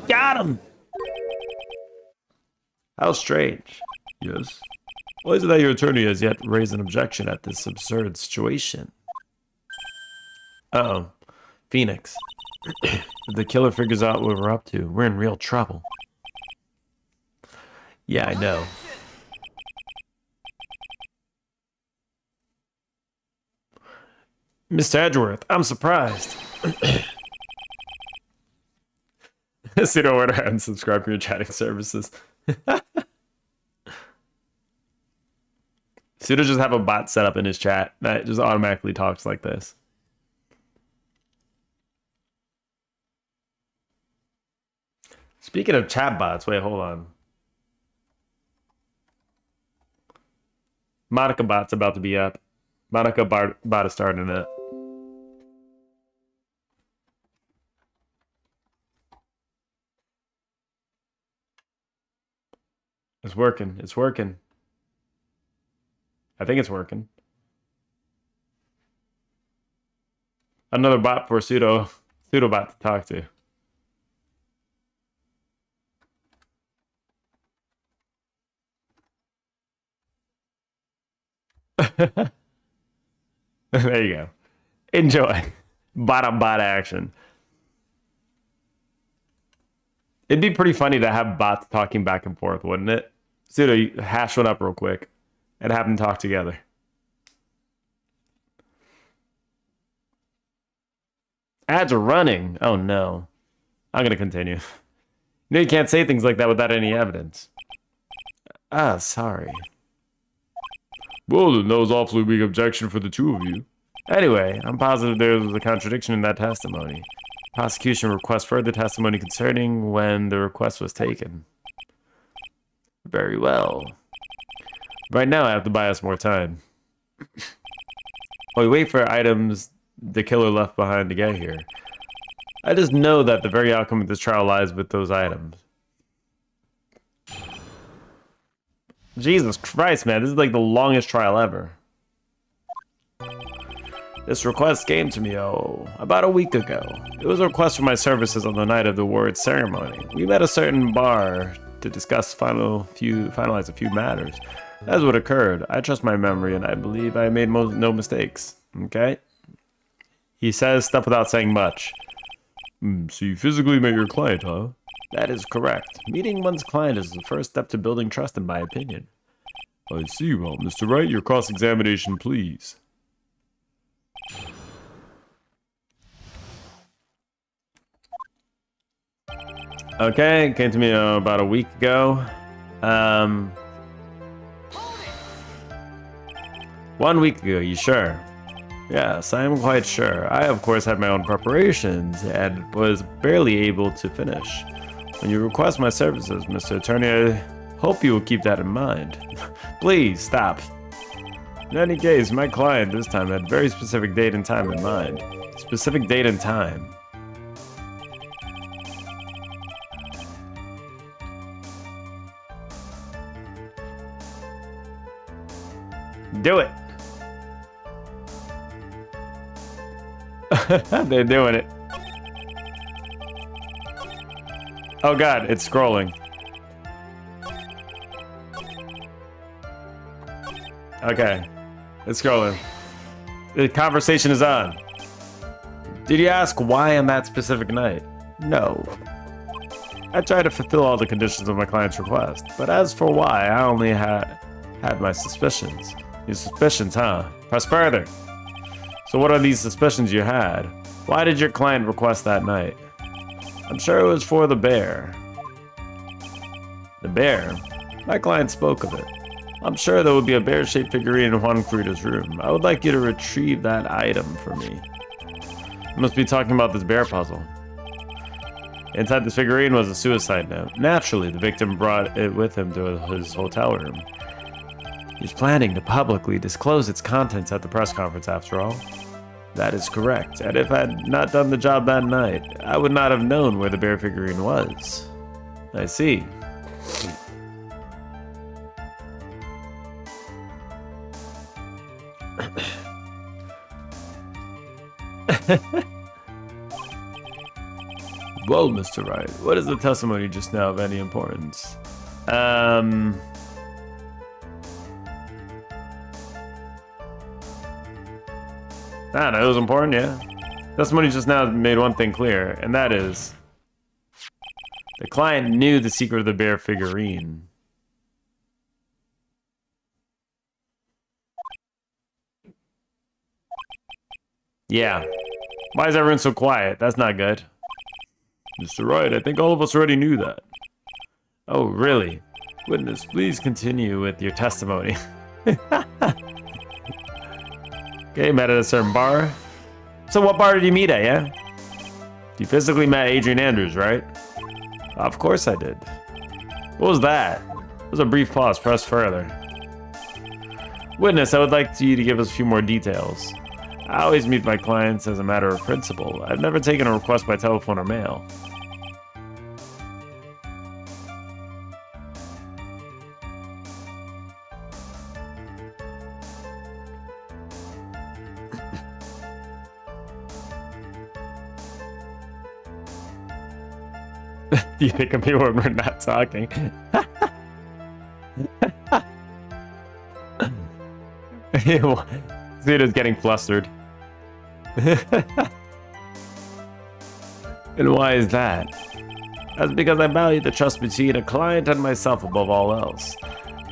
Got him! How strange. Yes. Why is it that your attorney has yet raised an objection at this absurd situation? Uh-oh. Phoenix. If the killer figures out what we're up to, we're in real trouble. Yeah, I know. Mr. Edgeworth, I'm surprised. Pseudo order and subscribe for your chatting services. Pseudo just have a bot set up in his chat that just automatically talks like this. Speaking of chat bots, wait, hold on. Monica bot's about to be up. Monica bot is starting it. It's working. It's working. I think it's working. Another bot for pseudo bot to talk to. There you go. Enjoy. Bot on bot action. It'd be pretty funny to have bots talking back and forth, wouldn't it? Pseudo, hash one up real quick and have them talk together. Ads are running. Oh no. I'm gonna continue. You know you can't say things like that without any evidence. Ah, sorry. Well, then that was awfully weak objection for the two of you. Anyway, I'm positive there was a contradiction in that testimony. Prosecution requests further testimony concerning when the request was taken. Very well. Right now I have to buy us more time. While we wait for items the killer left behind to get here, I just know that the very outcome of this trial lies with those items. Jesus Christ, man, this is like the longest trial ever. This request came to me, about a week ago. It was a request for my services on the night of the award ceremony. We met a certain bar to discuss finalize a few matters. That's what occurred. I trust my memory, and I believe I made no mistakes. Okay? He says stuff without saying much. So you physically met your client, huh? That is correct. Meeting one's client is the first step to building trust, in my opinion. I see. Well, Mr. Wright, your cross-examination, please. Okay, it came to me about a week ago. 1 week ago, you sure? Yes, I am quite sure. I, of course, had my own preparations and was barely able to finish. When you request my services, Mr. Attorney, I hope you will keep that in mind. Please, stop. In any case, my client this time had a very specific date and time in mind. Specific date and time. Do it. They're doing it. Oh god, it's scrolling. Okay, it's scrolling. The conversation is on. Did you ask why on that specific night? No. I tried to fulfill all the conditions of my client's request, but as for why, I only had my suspicions. Your suspicions, huh? Press further. So what are these suspicions you had? Why did your client request that night? I'm sure it was for the bear. The bear? My client spoke of it. I'm sure there would be a bear-shaped figurine in Juan Frita's room. I would like you to retrieve that item for me. You must be talking about this bear puzzle. Inside this figurine was a suicide note. Naturally, the victim brought it with him to his hotel room. He's planning to publicly disclose its contents at the press conference, after all. That is correct, and if I had not done the job that night, I would not have known where the bear figurine was. I see. Well, Mr. Wright, what is the testimony just now of any importance? I don't know, it was important, yeah. Testimony just now made one thing clear, and that is the client knew the secret of the bear figurine. Yeah. Why is everyone so quiet? That's not good. Mr. Wright, I think all of us already knew that. Oh, really? Witness, please continue with your testimony. Okay, met at a certain bar. So what bar did you meet at, yeah? You physically met Adrian Andrews, right? Of course I did. What was that? It was a brief pause. Press further. Witness, I would like you to give us a few more details. I always meet my clients as a matter of principle. I've never taken a request by telephone or mail. Do you think of me when we're not talking? Zuta's getting flustered. And why is that? That's because I value the trust between a client and myself above all else.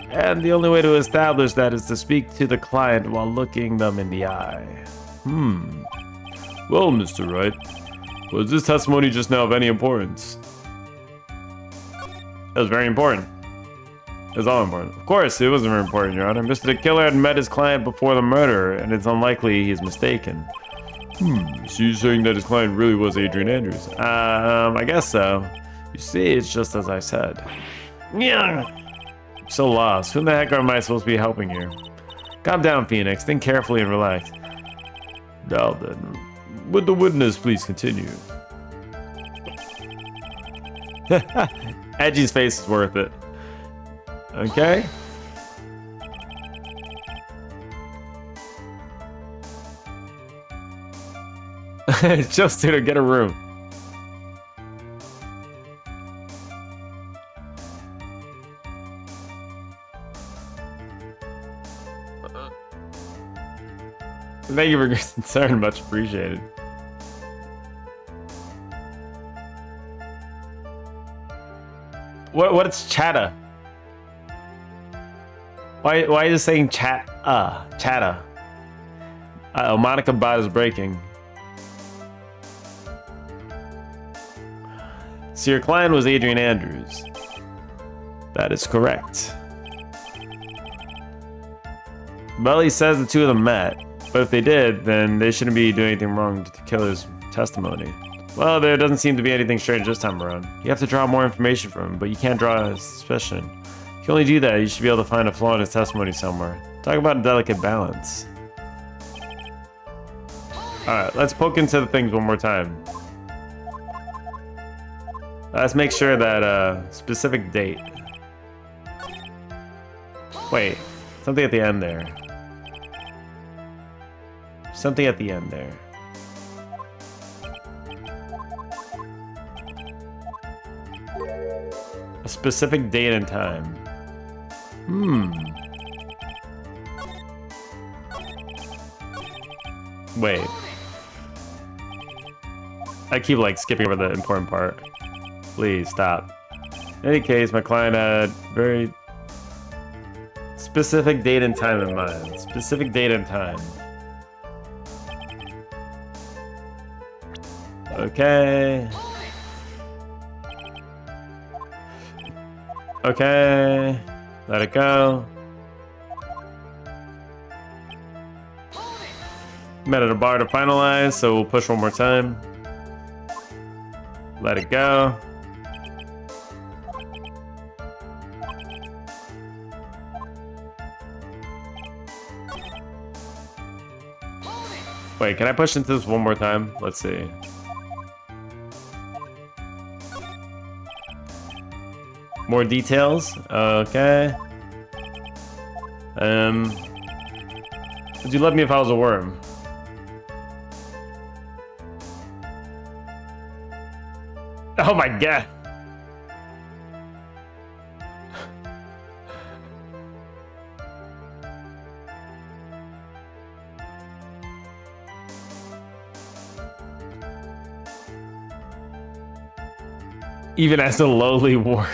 And the only way to establish that is to speak to the client while looking them in the eye. Well, Mr. Wright, was this testimony just now of any importance? It was very important. It was all important. Of course, it wasn't very important, Your Honor. Mr. The Killer had met his client before the murder, and it's unlikely he's mistaken. So you're saying that his client really was Adrian Andrews? I guess so. You see, it's just as I said. Yeah. I'm so lost. Who the heck am I supposed to be helping here? Calm down, Phoenix. Think carefully and relax. Now then, would the witness please continue? Edgy's face is worth it. Okay. Just to get a room. Thank you for your concern, much appreciated. What's chatta? Why is it saying chatta? Uh-oh, Monica bot is breaking. So your client was Adrian Andrews. That is correct. Well, he says the two of them met, but if they did, then they shouldn't be doing anything wrong to the killer's testimony. Well, there doesn't seem to be anything strange this time around. You have to draw more information from him, but you can't draw a suspicion. If you only do that, you should be able to find a flaw in his testimony somewhere. Talk about a delicate balance. Alright, let's poke into the things one more time. Let's make sure that, specific date. Wait, something at the end there. Something at the end there. A specific date and time. Wait. I keep like skipping over the important part. Please stop. In any case, my client had very specific date and time in mind. Specific date and time. Okay. Okay. Let it go. Met at a bar to finalize, so we'll push one more time. Let it go. Wait, can I push into this one more time? Let's see. More details? Okay. Would you love me if I was a worm? Oh my god. Even as a lowly worm.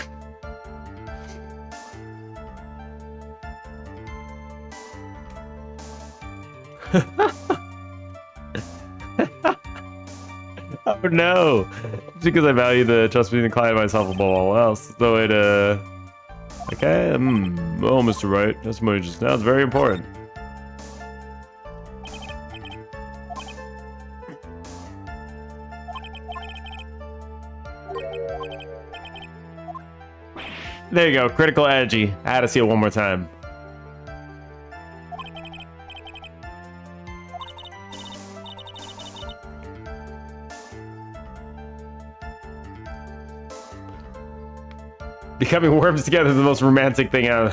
Oh no! Just because I value the trust between the client and myself above all else. So it, okay, oh, Mr. Wright, testimony just now is very important. There you go, critical edgy. I had to see it one more time. Becoming worms together is the most romantic thing out.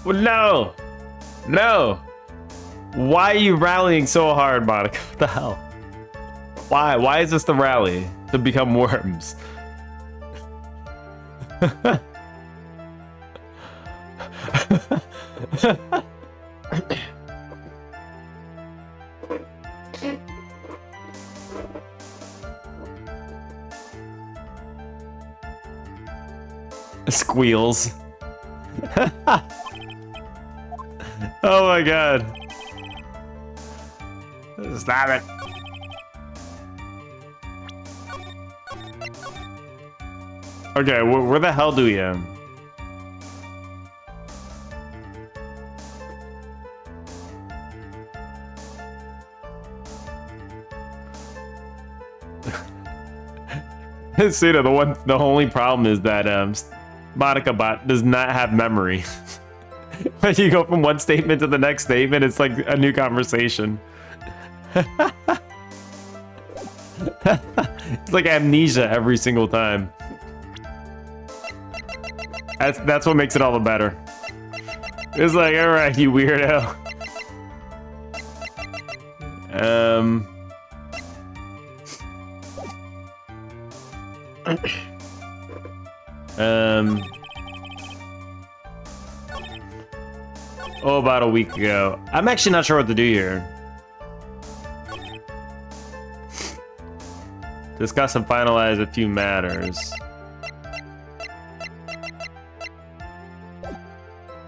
Well, no! No! Why are you rallying so hard, Monica? What the hell? Why? Why is this the rally? To become worms? Squeals. Oh my god. Stop it. Okay, where the hell do we am? See, the only problem is that Monica Bot does not have memory. When you go from one statement to the next statement, it's like a new conversation. It's like amnesia every single time. That's what makes it all the better. It's like, all right, you weirdo. Oh, about a week ago. I'm actually not sure what to do here. Discuss and finalize a few matters.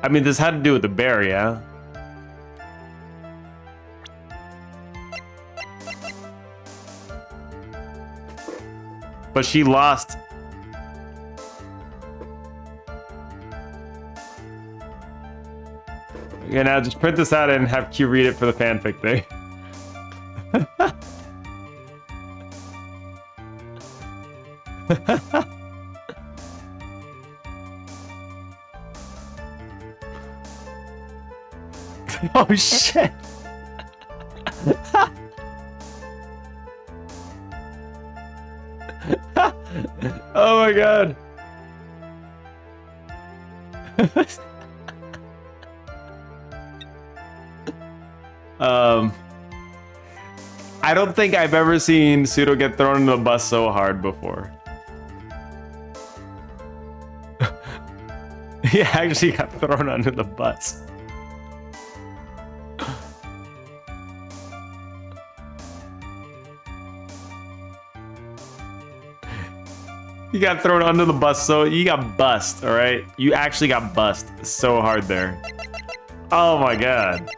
I mean, this had to do with the bear, yeah? But she lost. Yeah, now just print this out and have Q read it for the fanfic thing. Oh shit. Oh my god. I don't think I've ever seen Pseudo get thrown in the bus so hard before. He actually got thrown under the bus. You got thrown under the bus, so you got bust, all right? You actually got bust so hard there. Oh my god.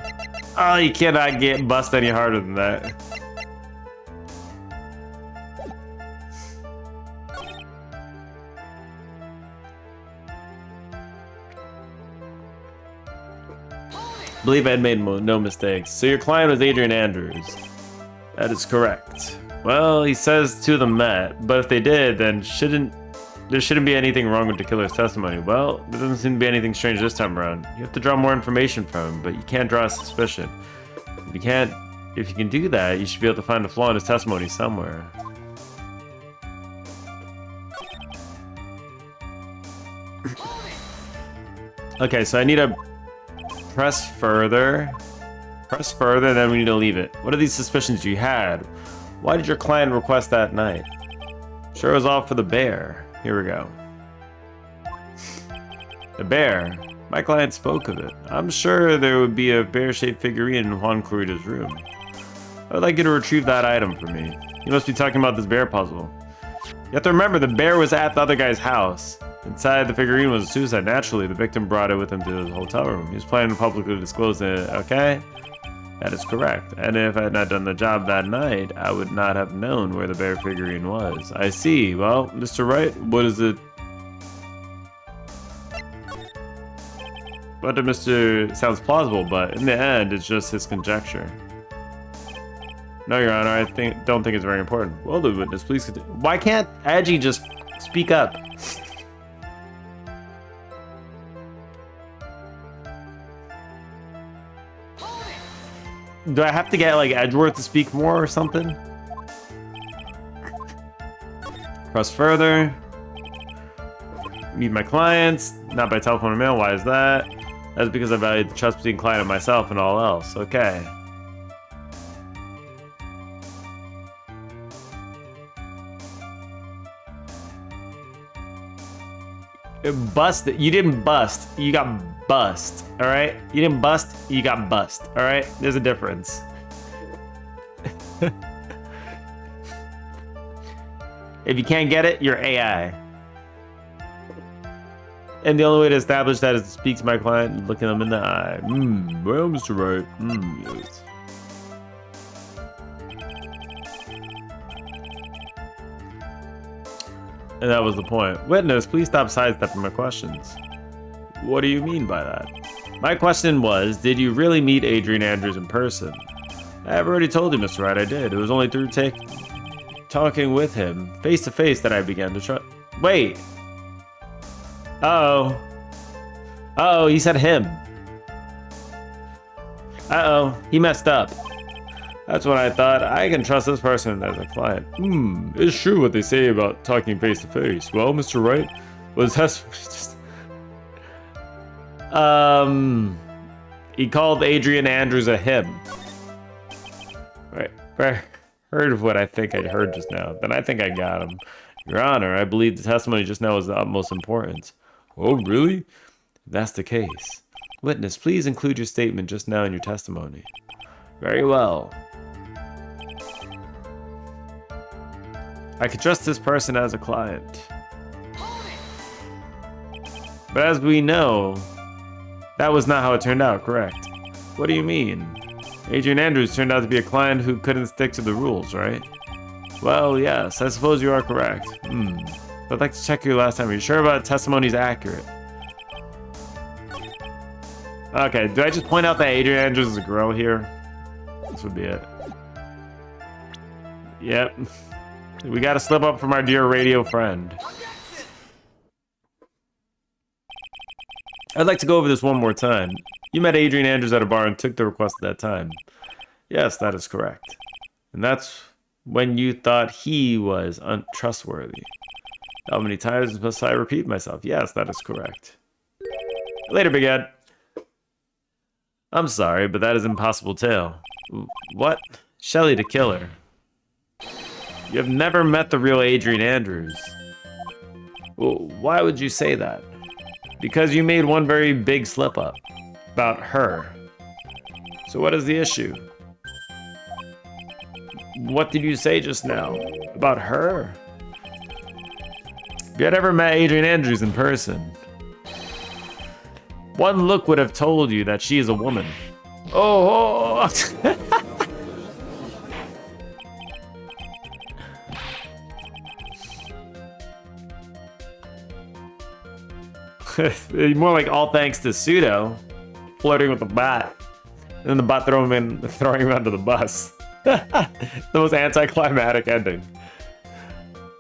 Oh, you cannot get bust any harder than that. I believe I had made no mistakes. So your client was Adrian Andrews. That is correct. Well, he says two of them met, but if they did, then there shouldn't be anything wrong with the killer's testimony. Well, there doesn't seem to be anything strange this time around. You have to draw more information from him, but you can't draw a suspicion. If you can do that, you should be able to find a flaw in his testimony somewhere. Okay, so I need to press further. Press further, then we need to leave it. What are these suspicions you had? Why did your client request that night? Sure, it was all for the bear. Here we go. The bear. My client spoke of it. I'm sure there would be a bear-shaped figurine in Juan Corrida's room. I would like you to retrieve that item for me. You must be talking about this bear puzzle. You have to remember, the bear was at the other guy's house. Inside the figurine was a suicide. Naturally, the victim brought it with him to his hotel room. He was planning to publicly disclose it, okay? That is correct. And if I had not done the job that night, I would not have known where the bear figurine was. I see. Well, Mr. Wright, what is it? What to Mr. sounds plausible, but in the end, it's just his conjecture. No, Your Honor, I don't think it's very important. Well, the witness, please continue. Why can't Edgy just speak up? Do I have to get, like, Edgeworth to speak more or something? Press further. Meet my clients, not by telephone or mail. Why is that? That's because I value the trust between client and myself and all else. Okay. Busted. You didn't bust. You got bust. All right. You didn't bust. You got bust. All right. There's a difference. If you can't get it, you're AI. And the only way to establish that is to speak to my client and look them in the eye. Well, Mr. Wright. Yes. And that was the point. Witness, please stop sidestepping my questions. What do you mean by that? My question was, did you really meet Adrian Andrews in person? I've already told you, Mr. Wright, I did. It was only through talking with him, face to face, that I began to trust. Wait. Uh-oh. Uh-oh, he said him. Uh-oh, he messed up. That's what I thought. I can trust this person as a client. It's true what they say about talking face to face. Well, Mr. Wright, was just... He called Adrian Andrews a him. Right. I heard what I think I heard just now. Then I think I got him. Your Honor, I believe the testimony just now is the utmost importance. Oh, really? If that's the case. Witness, please include your statement just now in your testimony. Very well. I could trust this person as a client. But as we know, that was not how it turned out, correct? What do you mean? Adrian Andrews turned out to be a client who couldn't stick to the rules, right? Well, yes, I suppose you are correct. I'd like to check your last time. Are you sure about testimony's accurate? Okay, do I just point out that Adrian Andrews is a girl here? This would be it. Yep. We gotta slip up from our dear radio friend. I'd like to go over this one more time. You met Adrian Andrews at a bar and took the request at that time. Yes, that is correct. And that's when you thought he was untrustworthy. How many times must I repeat myself? Yes, that is correct. Later, Big Ed. I'm sorry, but that is an impossible tale. What? Shelley the killer. You have never met the real Adrian Andrews. Well, why would you say that? Because you made one very big slip up about her. So what is the issue? What did you say just now about her? If you had ever met Adrian Andrews in person, one look would have told you that she is a woman. Oh! More like all thanks to Pseudo flirting with the bot, and then the bot throwing him under the bus. The most anticlimactic ending.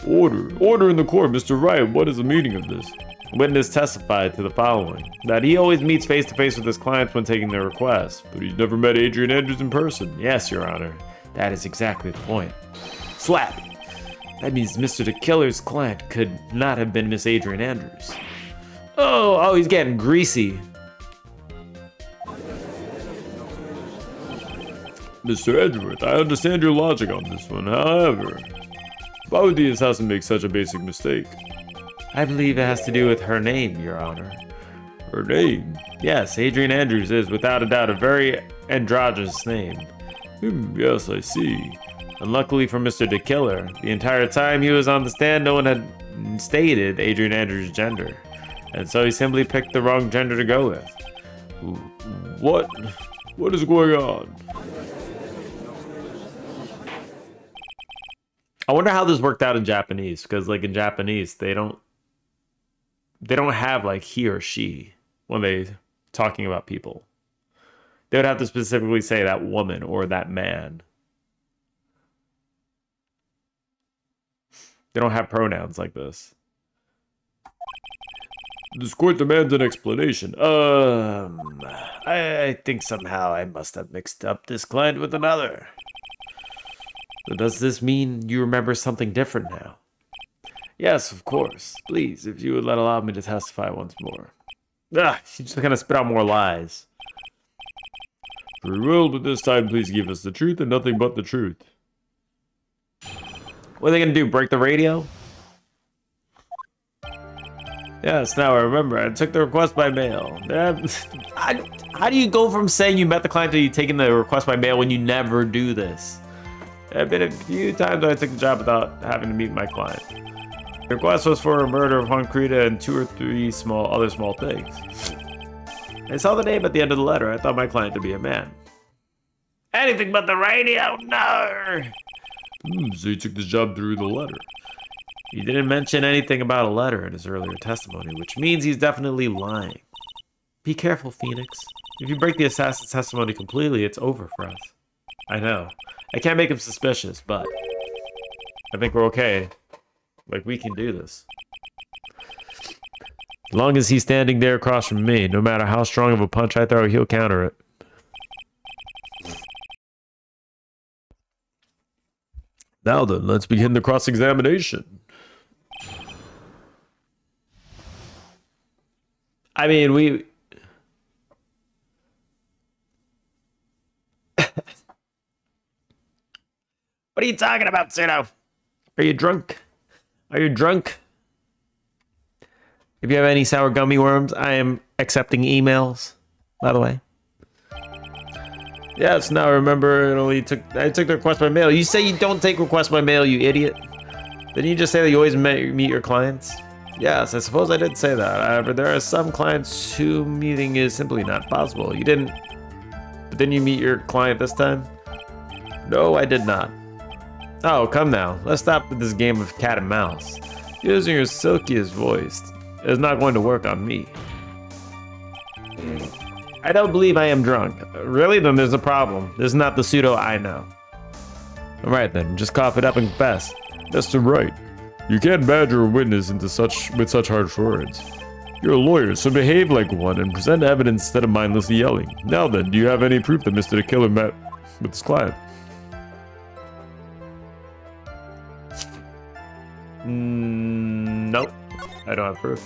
Order in the court, Mr. Wright. What is the meaning of this? Witness testified to the following: that he always meets face to face with his clients when taking their requests. But he's never met Adrian Andrews in person. Yes, Your Honor. That is exactly the point. Slap! That means Mr. the Killer's client could not have been Miss Adrian Andrews. Oh, he's getting greasy. Mr. Edgeworth, I understand your logic on this one. However, why would the assassin make such a basic mistake? I believe it has to do with her name, Your Honor. Her name? Yes, Adrian Andrews is without a doubt a very androgynous name. Yes, I see. Unluckily for Mr. the Killer, the entire time he was on the stand, no one had stated Adrian Andrews' gender. And so he simply picked the wrong gender to go with. What is going on? I wonder how this worked out in Japanese, because like in Japanese, they don't have like he or she when they talking about people. They would have to specifically say that woman or that man. They don't have pronouns like this. This court demands an explanation. I think somehow I must have mixed up this client with another. So does this mean you remember something different now? Yes, of course. Please, if you would allow me to testify once more. She's just gonna spit out more lies. Very well, but this time please give us the truth and nothing but the truth. What are they gonna do, break the radio? Yes, now I remember. I took the request by mail. How do you go from saying you met the client to you taking the request by mail when you never do this? There have been a few times when I took the job without having to meet my client. The request was for a murder of Juan Crita and 2 or 3 other small things. I saw the name at the end of the letter. I thought my client to be a man. Anything but the radio? No! So you took this job through the letter. He didn't mention anything about a letter in his earlier testimony, which means he's definitely lying. Be careful, Phoenix. If you break the assassin's testimony completely, it's over for us. I know. I can't make him suspicious, but I think we're okay. Like, we can do this. As long as he's standing there across from me, no matter how strong of a punch I throw, he'll counter it. Now then, let's begin the cross-examination. I mean, we... What are you talking about, Pseudo? Are you drunk? Are you drunk? If you have any sour gummy worms, I am accepting emails, by the way. Yes, now I remember I took the request by mail. You say you don't take requests by mail, you idiot. Didn't you just say that you always meet your clients? Yes, I suppose I did say that. However, there are some clients who meeting is simply not possible. You didn't... But didn't you meet your client this time? No, I did not. Oh, come now. Let's stop with this game of cat and mouse. Using your silkiest voice is not going to work on me. I don't believe I am drunk. Really? Then there's a problem. This is not the pseudo I know. Alright then, just cough it up and confess. Mr. Wright, you can't badger a witness with such harsh words. You're a lawyer, so behave like one and present evidence instead of mindlessly yelling. Now then, do you have any proof that Mr. the Killer met with his client? Nope. I don't have proof.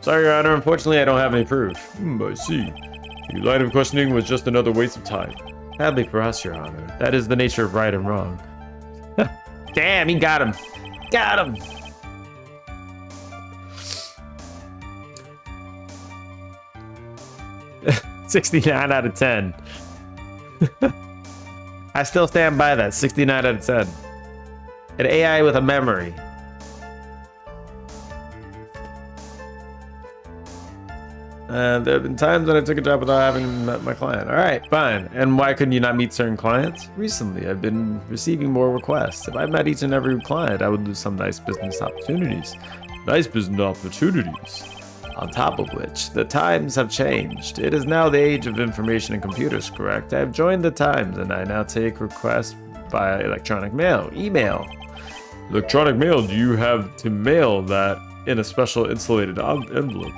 Sorry, Your Honor. Unfortunately, I don't have any proof. I see. Your line of questioning was just another waste of time. Sadly for us, Your Honor. That is the nature of right and wrong. Damn, he got him. Got him. $69 out of 10. I still stand by that. 69 out of 10. An AI with a memory. There have been times when I took a job without having met my client. All right, fine. And why couldn't you not meet certain clients? Recently, I've been receiving more requests. If I met each and every client, I would lose some nice business opportunities. Nice business opportunities. On top of which, the times have changed. It is now the age of information and computers, correct? I have joined the times and I now take requests by electronic mail, email. Electronic mail, do you have to mail that in a special insulated envelope?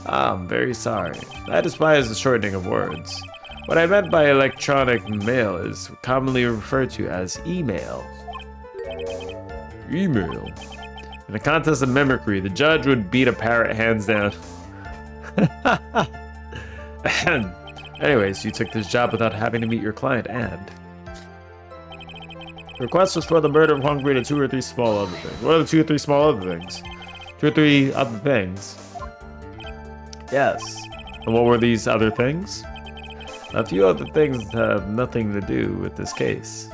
I'm very sorry. I despise the shortening of words. What I meant by electronic mail is commonly referred to as email. Email? In a contest of mimicry, the judge would beat a parrot hands down. Anyways, you took this job without having to meet your client and... The request was for the murder of Hungry and 2 or 3 small other things. What are the 2 or 3 small other things? 2 or 3 other things. Yes. And what were these other things? A few other things have nothing to do with this case.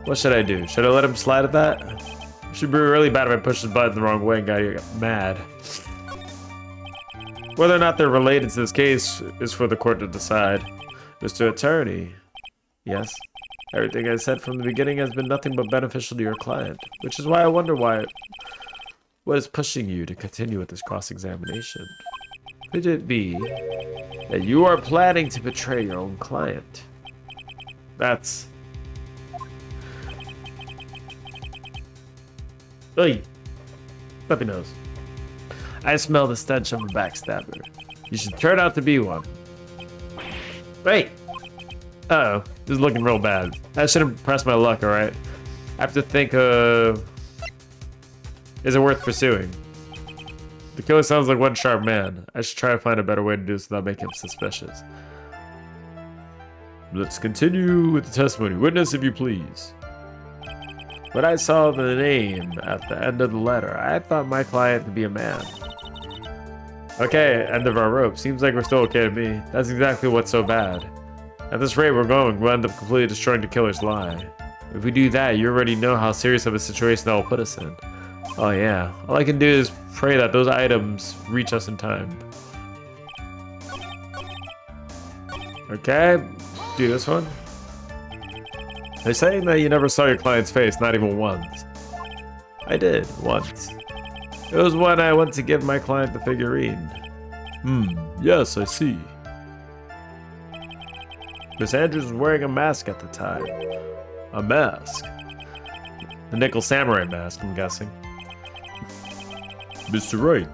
What should I do? Should I let him slide at that? It should be really bad if I push his button the wrong way and got mad. Whether or not they're related to this case is for the court to decide. Mr. Attorney. Yes? Everything I said from the beginning has been nothing but beneficial to your client, which is why I wonder what is pushing you to continue with this cross-examination? Could it be that you are planning to betray your own client? That's... Ugh. Puppy nose. I smell the stench of a backstabber. You should turn out to be one. Wait! Uh-oh. This is looking real bad. I shouldn't press my luck, alright? I have to think of... Is it worth pursuing? The killer sounds like one sharp man. I should try to find a better way to do this without making him suspicious. Let's continue with the testimony. Witness, if you please. When I saw the name at the end of the letter, I thought my client to be a man. Okay, end of our rope. Seems like we're still okay to me. That's exactly what's so bad. At this rate we're going, we'll end up completely destroying the killer's lie. If we do that, you already know how serious of a situation that will put us in. Oh yeah, all I can do is pray that those items reach us in time. Okay, do this one. They're saying that you never saw your client's face, not even once. I did, once. It was when I went to give my client the figurine. Yes, I see. Miss Andrews was wearing a mask at the time. A mask? The nickel samurai mask, I'm guessing. Mr. Wright,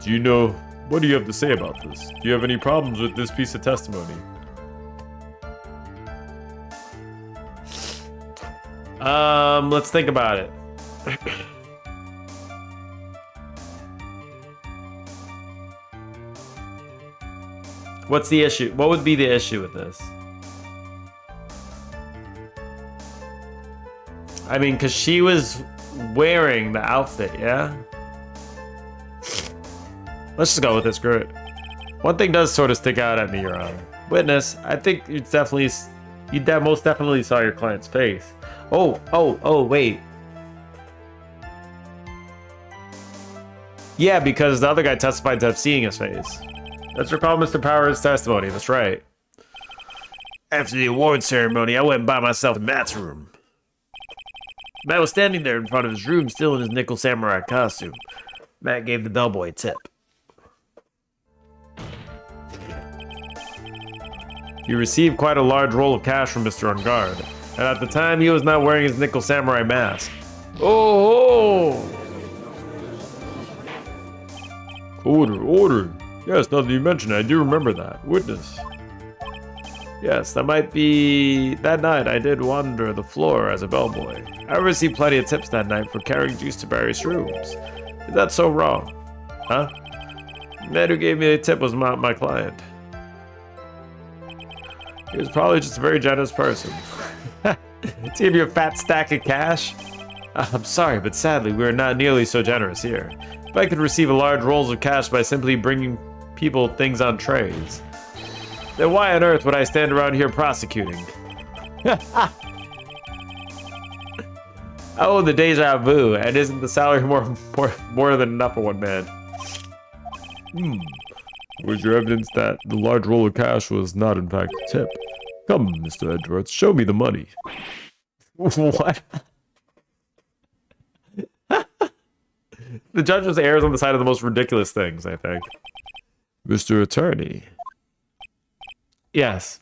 what do you have to say about this? Do you have any problems with this piece of testimony? Let's think about it. What's the issue? What would be the issue with this? I mean, because she was wearing the outfit, yeah? Let's just go with this, screw it. One thing does sort of stick out at me, Your Honor. Witness, I think you most definitely saw your client's face. Oh, wait. Yeah, because the other guy testified to have seen his face. Let's recall Mr. Powers' testimony, that's right. After the award ceremony, I went by myself in Matt's room. Matt was standing there in front of his room, still in his nickel samurai costume. Matt gave the bellboy a tip. He received quite a large roll of cash from Mr. Ungard, and at the time he was not wearing his nickel samurai mask. Oh! Order. Yes, now that you mention it, I do remember that. Witness. Yes, that might be... That night, I did wander the floor as a bellboy. I received plenty of tips that night for carrying juice to various rooms. Is that so wrong? Huh? The man who gave me the tip was not my client. He was probably just a very generous person. To give you a fat stack of cash? I'm sorry, but sadly, we are not nearly so generous here. If I could receive a large rolls of cash by simply bringing people things on trays, then why on earth would I stand around here prosecuting? Oh, the deja vu, and isn't the salary more than enough for one man? Where's your evidence that the large roll of cash was not in fact a tip? Come, Mr. Edgeworth, show me the money. What? The judge just errs on the side of the most ridiculous things, I think. Mr. Attorney. Yes.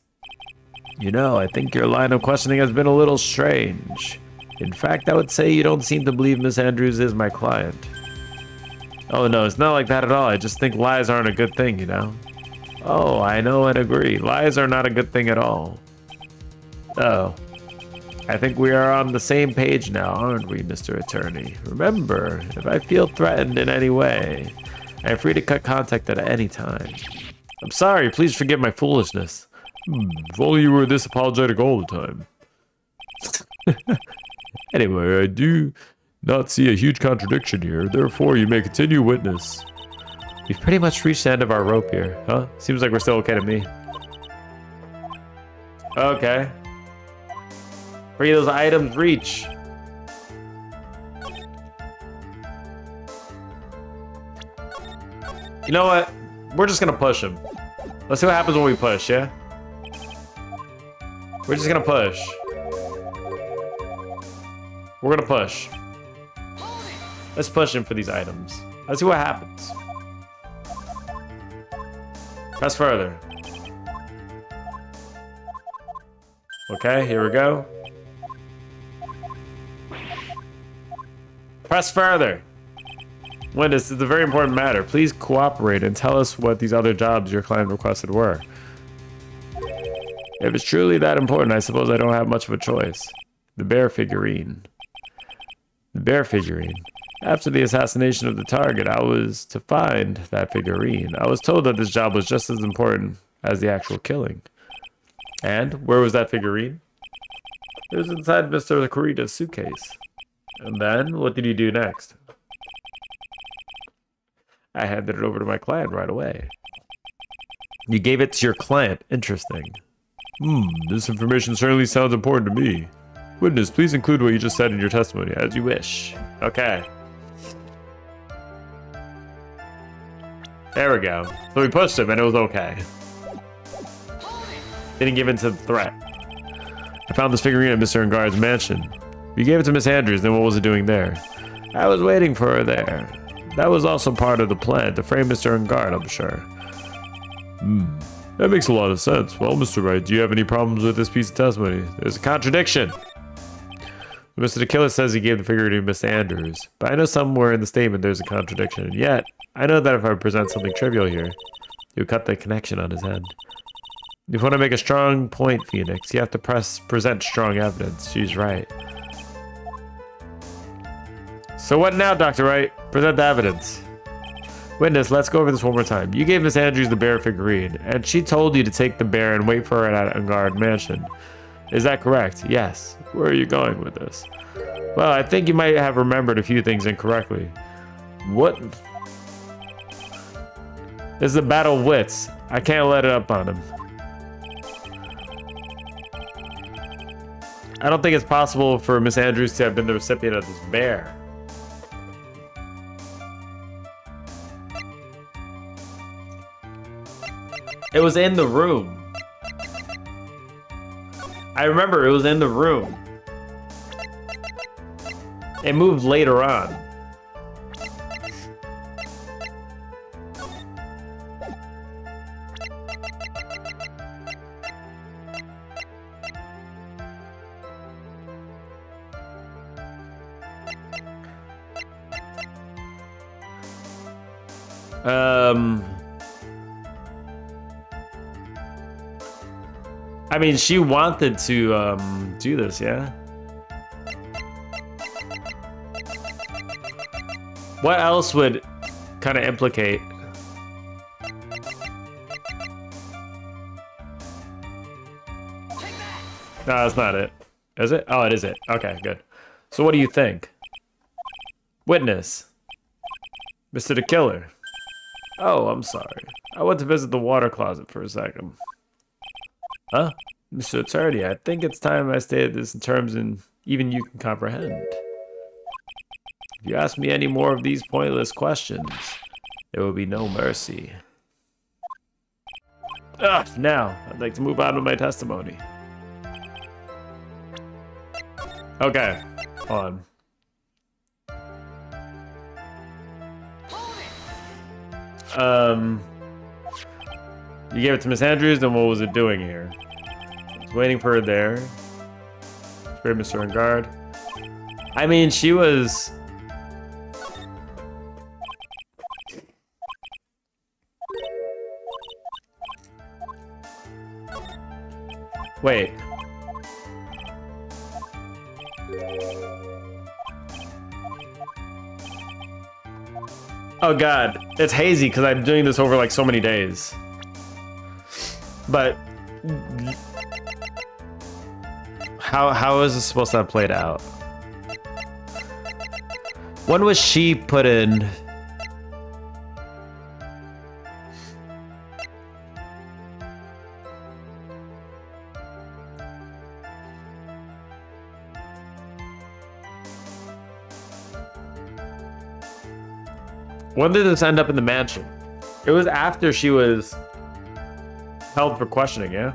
You know, I think your line of questioning has been a little strange. In fact, I would say you don't seem to believe Miss Andrews is my client. Oh no, it's not like that at all. I just think lies aren't a good thing, you know? Oh, I know and agree. Lies are not a good thing at all. Oh. I think we are on the same page now, aren't we, Mr. Attorney? Remember, if I feel threatened in any way, I am free to cut contact at any time. I'm sorry, please forgive my foolishness. If only you were this apologetic all the time. Anyway, I do not see a huge contradiction here, therefore you may continue, witness. We've pretty much reached the end of our rope here, huh? Seems like we're still okay to me. Okay. Free those items, reach. You know what? We're just gonna push him. Let's see what happens when we push, yeah? We're just gonna push. We're gonna push. Let's push him for these items. Let's see what happens. Press further. Okay, here we go. Press further. Witness, this is a very important matter. Please cooperate and tell us what these other jobs your client requested were. If it's truly that important, I suppose I don't have much of a choice. The bear figurine. The bear figurine. After the assassination of the target, I was to find that figurine. I was told that this job was just as important as the actual killing. And where was that figurine? It was inside Mr. Kurita's suitcase. And then, what did you do next? I handed it over to my client right away. You gave it to your client. Interesting. This information certainly sounds important to me. Witness, please include what you just said in your testimony. As you wish. Okay. There we go. So we pushed him and it was okay. Didn't give in to the threat. I found this figurine at Mr. Ungard's mansion. You gave it to Miss Andrews, then what was it doing there? I was waiting for her there. That was also part of the plan, to frame Mr. Ungard, I'm sure. That makes a lot of sense. Well, Mr. Wright, do you have any problems with this piece of testimony? There's a contradiction. Mr. the Killer says he gave the figure to Miss Andrews, but I know somewhere in the statement there's a contradiction, and yet, I know that if I present something trivial here, you'll cut the connection on his head. If you want to make a strong point, Phoenix, you have to present strong evidence. She's right. So what now, Dr. Wright? Present the evidence. Witness, let's go over this one more time. You gave Miss Andrews the bear figurine, and she told you to take the bear and wait for her at Ungard Mansion. Is that correct? Yes. Where are you going with this? Well, I think you might have remembered a few things incorrectly. What? This is a battle of wits. I can't let it up on him. I don't think it's possible for Miss Andrews to have been the recipient of this bear. It was in the room. I remember it was in the room. It moved later on. I mean, she wanted to do this, yeah? What else would kind of implicate? No, that's not it. Is it? Oh, it is it. Okay, good. So what do you think? Witness. Mr. the Killer. Oh, I'm sorry. I went to visit the water closet for a second. Huh? Mr. Attorney, I think it's time I stated this in terms and even you can comprehend. If you ask me any more of these pointless questions, there will be no mercy. Now, I'd like to move on with my testimony. Okay, hold on. You gave it to Miss Andrews, then what was it doing here? It's waiting for her there. Spray Mr. on guard. I mean, she was... Wait. Oh god, it's hazy because I'm doing this over like so many days. But how is this supposed to have played out? When was she put in? When did this end up in the mansion? It was after she was held for questioning, yeah?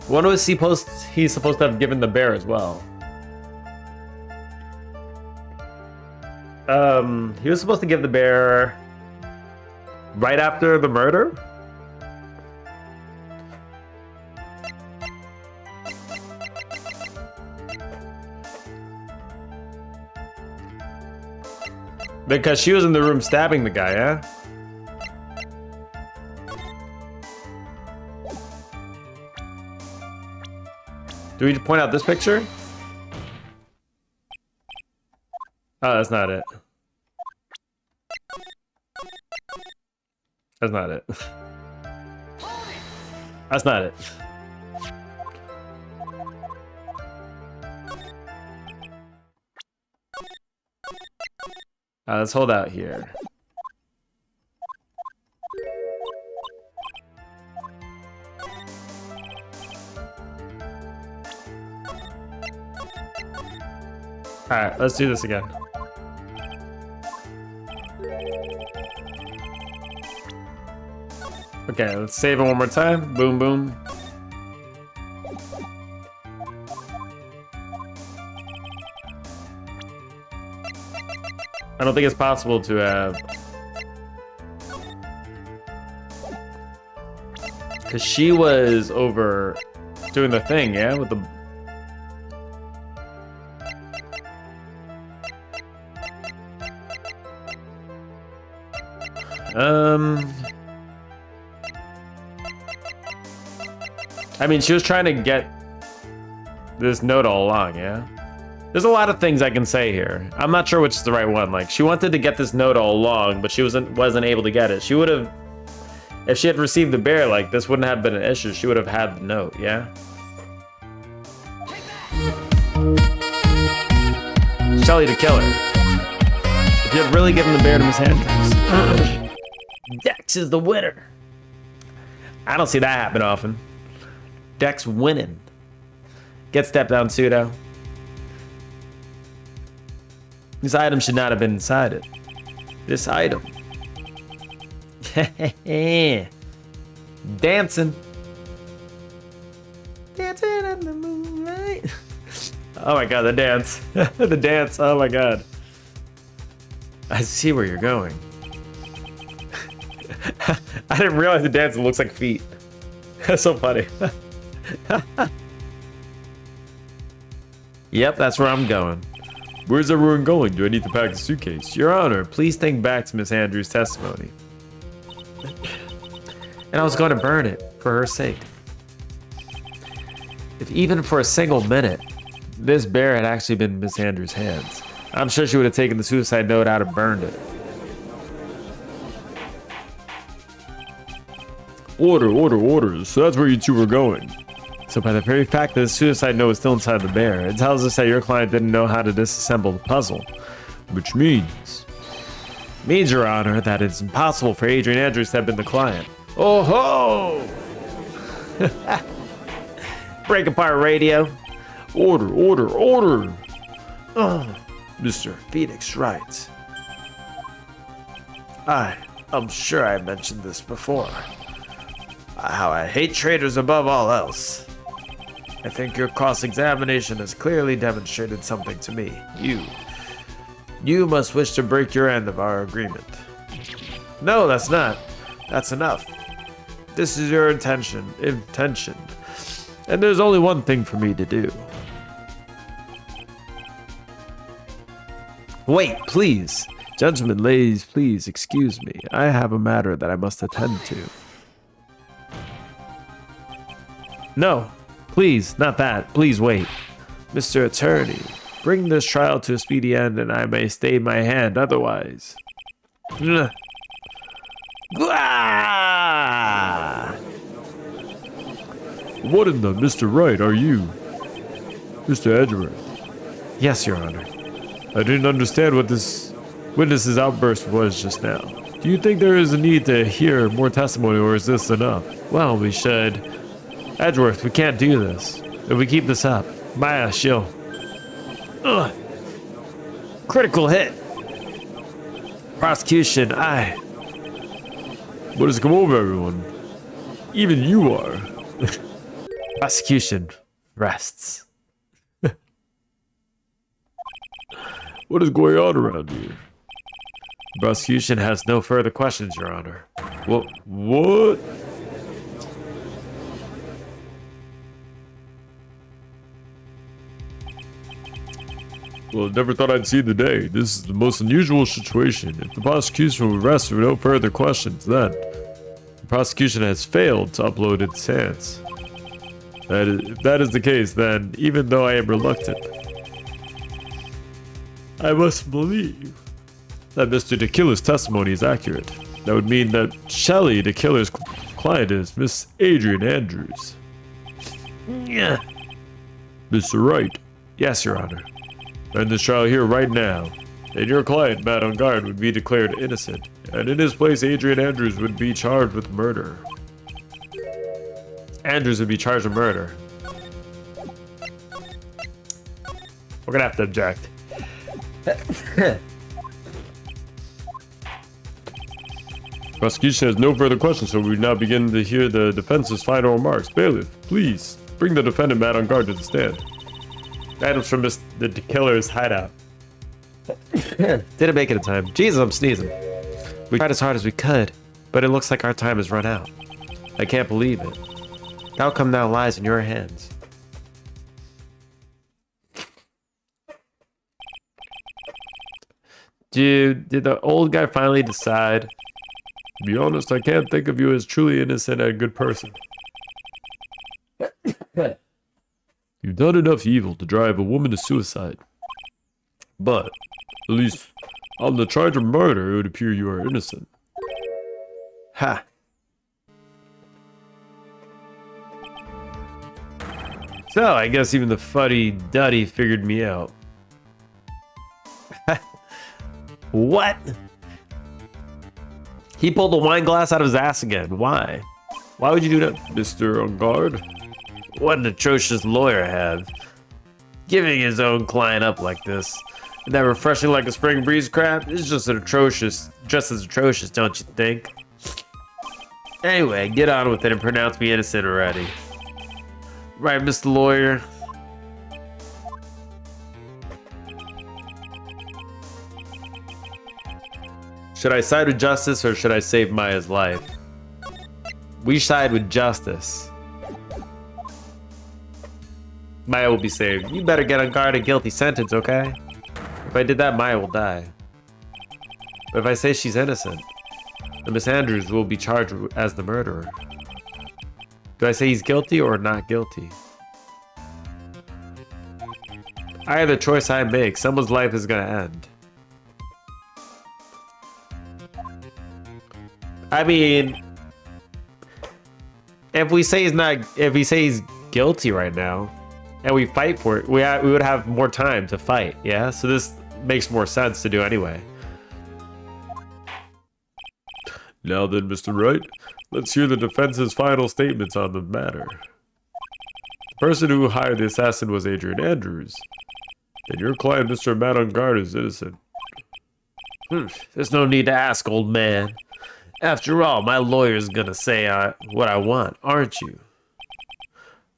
When was he's supposed to have given the bear as well? He was supposed to give the bear right after the murder? Because she was in the room stabbing the guy, yeah? Do we point out this picture? Oh, that's not it. That's not it. That's not it. Let's hold out here. Alright, let's do this again. Okay, let's save it one more time. Boom, boom. I don't think it's possible to have... Because she was over doing the thing, yeah? With the... I mean, she was trying to get this note all along, yeah? There's a lot of things I can say here. I'm not sure which is the right one. Like, she wanted to get this note all along, but she wasn't able to get it. She would have, if she had received the bear, like, this wouldn't have been an issue. She would have had the note, yeah? Shelly the killer. If you had really given the bear to Miss Andrews. Dex is the winner. I don't see that happen often. Dex winning. Get stepped down, Pseudo. This item should not have been inside it. This item. Dancing. Dancing in the moonlight. Oh my god, the dance. The dance, oh my god. I see where you're going. I didn't realize the dance looks like feet. That's so funny. Yep, that's where I'm going. Where's everyone going? Do I need to pack the suitcase? Your Honor, please think back to Miss Andrews' testimony. And I was going to burn it for her sake. If even for a single minute, this bear had actually been in Miss Andrews' hands, I'm sure she would have taken the suicide note out and burned it. Order, order, order. So that's where you two were going. So by the very fact that the suicide note was still inside the bear, it tells us that your client didn't know how to disassemble the puzzle. Which means, Your Honor, that it's impossible for Adrian Andrews to have been the client. Oh ho! Break apart radio. Order, order, order! Oh, Mr. Phoenix writes. I'm sure I mentioned this before. How I hate traitors above all else. I think your cross-examination has clearly demonstrated something to me. You must wish to break your end of our agreement. No, that's not. That's enough. This is your intention. And there's only one thing for me to do. Wait, please. Gentlemen, ladies, please excuse me. I have a matter that I must attend to. No, please, not that. Please wait. Mr. Attorney, bring this trial to a speedy end and I may stay my hand otherwise. Ugh. Ah! What in the Mr. Wright are you? Mr. Edgeworth? Yes, Your Honor. I didn't understand what this witness's outburst was just now. Do you think there is a need to hear more testimony, or is this enough? Well, we should. Edgeworth, we can't do this. If we keep this up, Maya, she'll... Ugh. Critical hit. Prosecution, What has come over everyone? Even you are. Prosecution rests. What is going on around here? Prosecution has no further questions, Your Honor. What? Well, never thought I'd see the day. This is the most unusual situation. If the prosecution will rest with no further questions, then the prosecution has failed to upload its hands. If that is the case, then even though I am reluctant, I must believe that Mr. the Killer's testimony is accurate. That would mean that Shelly, the killer's client, is Miss Adrian Andrews. Yeah. Mr. Wright. Yes, Your Honor. End this trial here right now. And your client, Matt on guard, would be declared innocent. And in his place, Adrian Andrews would be charged with murder. Andrews would be charged with murder. We're gonna have to object. Prosecution has no further questions, so we now begin to hear the defense's final remarks. Bailiff, please bring the defendant Matt on guard to the stand. Items from the killer's hideout. Didn't make it in time. Jesus, I'm sneezing. We tried as hard as we could, but it looks like our time has run out. I can't believe it. The outcome now lies in your hands. Dude, did the old guy finally decide? To be honest, I can't think of you as truly innocent and a good person. You've done enough evil to drive a woman to suicide. But, at least, on the charge of murder, it would appear you are innocent. Ha. So, I guess even the fuddy-duddy figured me out. What? He pulled the wine glass out of his ass again. Why? Why would you do that? Mr. On guard? What an atrocious lawyer I have. Giving his own client up like this. And that refreshing like a spring breeze crap is just as atrocious, don't you think? Anyway, get on with it and pronounce me innocent already. Right, Mr. Lawyer? Should I side with justice or should I save Maya's life? We side with justice. Maya will be saved. You better get on guard a guilty sentence, okay? If I did that, Maya will die. But if I say she's innocent, then Miss Andrews will be charged as the murderer. Do I say he's guilty or not guilty? Either choice I make, someone's life is gonna end. I mean, if we say he's guilty right now, and we fight for it, we would have more time to fight, yeah? So this makes more sense to do anyway. Now then, Mr. Wright, let's hear the defense's final statements on the matter. The person who hired the assassin was Adrian Andrews, and your client, Mr. Matt on guard, is innocent. There's no need to ask, old man. After all, my lawyer's gonna say what I want, aren't you?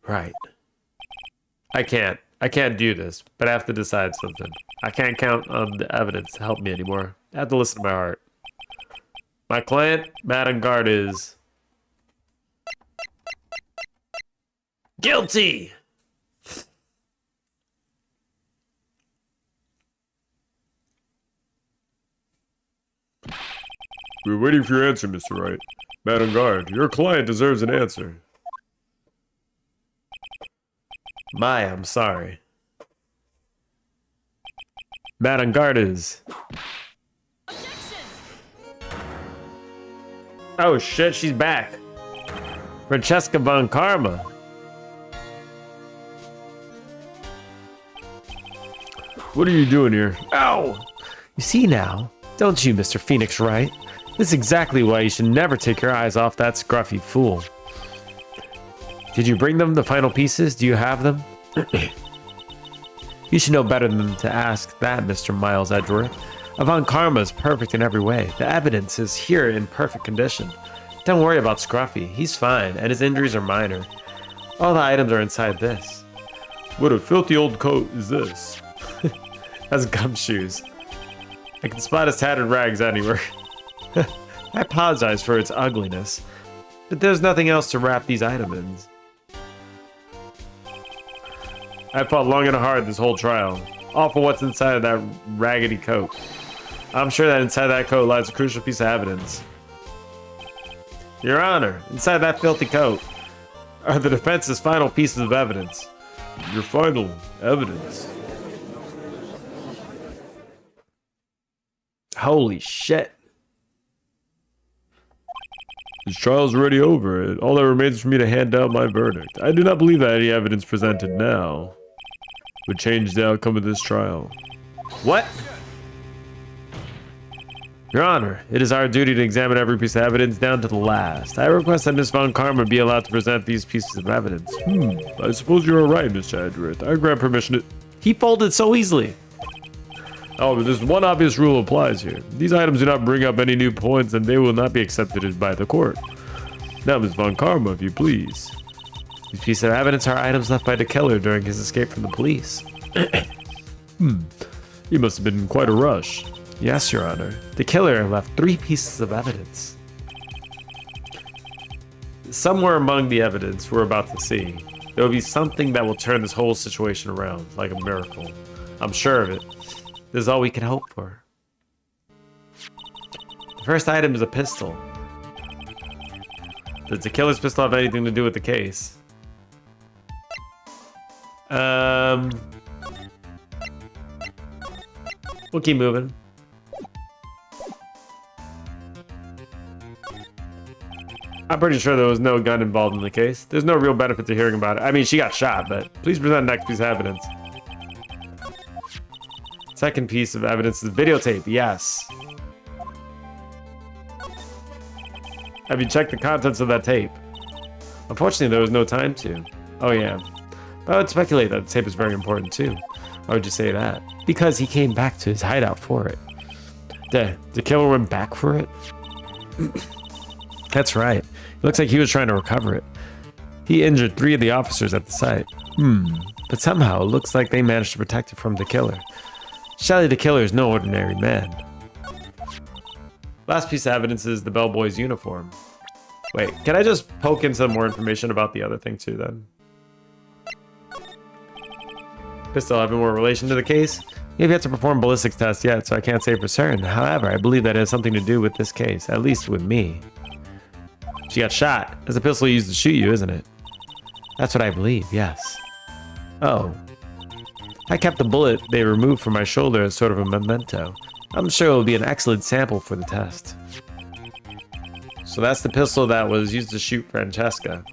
Right. I can't do this, but I have to decide something. I can't count on the evidence to help me anymore. I have to listen to my heart. My client, Matt on guard, is guilty! We're waiting for your answer, Mr. Wright. Matt on guard, your client deserves an answer. Maya, I'm sorry. Matt on guard is... Oh shit, she's back. Francesca von Karma. What are you doing here? Oh! You see now, don't you, Mr. Phoenix Wright? This is exactly why you should never take your eyes off that scruffy fool. Did you bring them the final pieces? Do you have them? You should know better than to ask that, Mr. Miles Edgeworth. Von Karma is perfect in every way. The evidence is here in perfect condition. Don't worry about Scruffy. He's fine, and his injuries are minor. All the items are inside this. What a filthy old coat is this? That's gumshoes. I can spot his tattered rags anywhere. I apologize for its ugliness, but there's nothing else to wrap these items in. I fought long and hard this whole trial, all for what's inside of that raggedy coat. I'm sure that inside that coat lies a crucial piece of evidence. Your Honor, inside that filthy coat are the defense's final pieces of evidence. Your final evidence? Holy shit. This trial's already over, and all that remains is for me to hand out my verdict. I do not believe that any evidence presented now would change the outcome of this trial. What? Your Honor, it is our duty to examine every piece of evidence down to the last. I request that Miss Von Karma be allowed to present these pieces of evidence. I suppose you are right, Mr. Edgeworth. I grant permission to... He folded so easily. However, there's one obvious rule applies here. These items do not bring up any new points, and they will not be accepted by the court. Now, Miss Von Karma, if you please. These pieces of evidence are items left by the killer during his escape from the police. He must have been in quite a rush. Yes, Your Honor. The killer left 3 pieces of evidence. Somewhere among the evidence we're about to see, there will be something that will turn this whole situation around, like a miracle. I'm sure of it. This is all we can hope for. The first item is a pistol. Does the killer's pistol have anything to do with the case? We'll keep moving. I'm pretty sure there was no gun involved in the case. There's no real benefit to hearing about it. I mean, she got shot, but please present next piece of evidence. Second piece of evidence is videotape. Yes. Have you checked the contents of that tape? Unfortunately, there was no time to. Oh, yeah. But I would speculate that the tape is very important, too. Why would you say that? Because he came back to his hideout for it. The killer went back for it? That's right. It looks like he was trying to recover it. He injured 3 of the officers at the site. But somehow, it looks like they managed to protect it from the killer. Shelly the killer is no ordinary man. Last piece of evidence is the bellboy's uniform. Wait, can I just poke in some more information about the other thing too then? Pistol have more relation to the case? We have yet to perform ballistics tests yet, so I can't say for certain. However, I believe that it has something to do with this case, at least with me. She got shot. It's a pistol used to shoot you, isn't it? That's what I believe, yes. Oh. I kept the bullet they removed from my shoulder as sort of a memento. I'm sure it will be an excellent sample for the test. So that's the pistol that was used to shoot Francesca.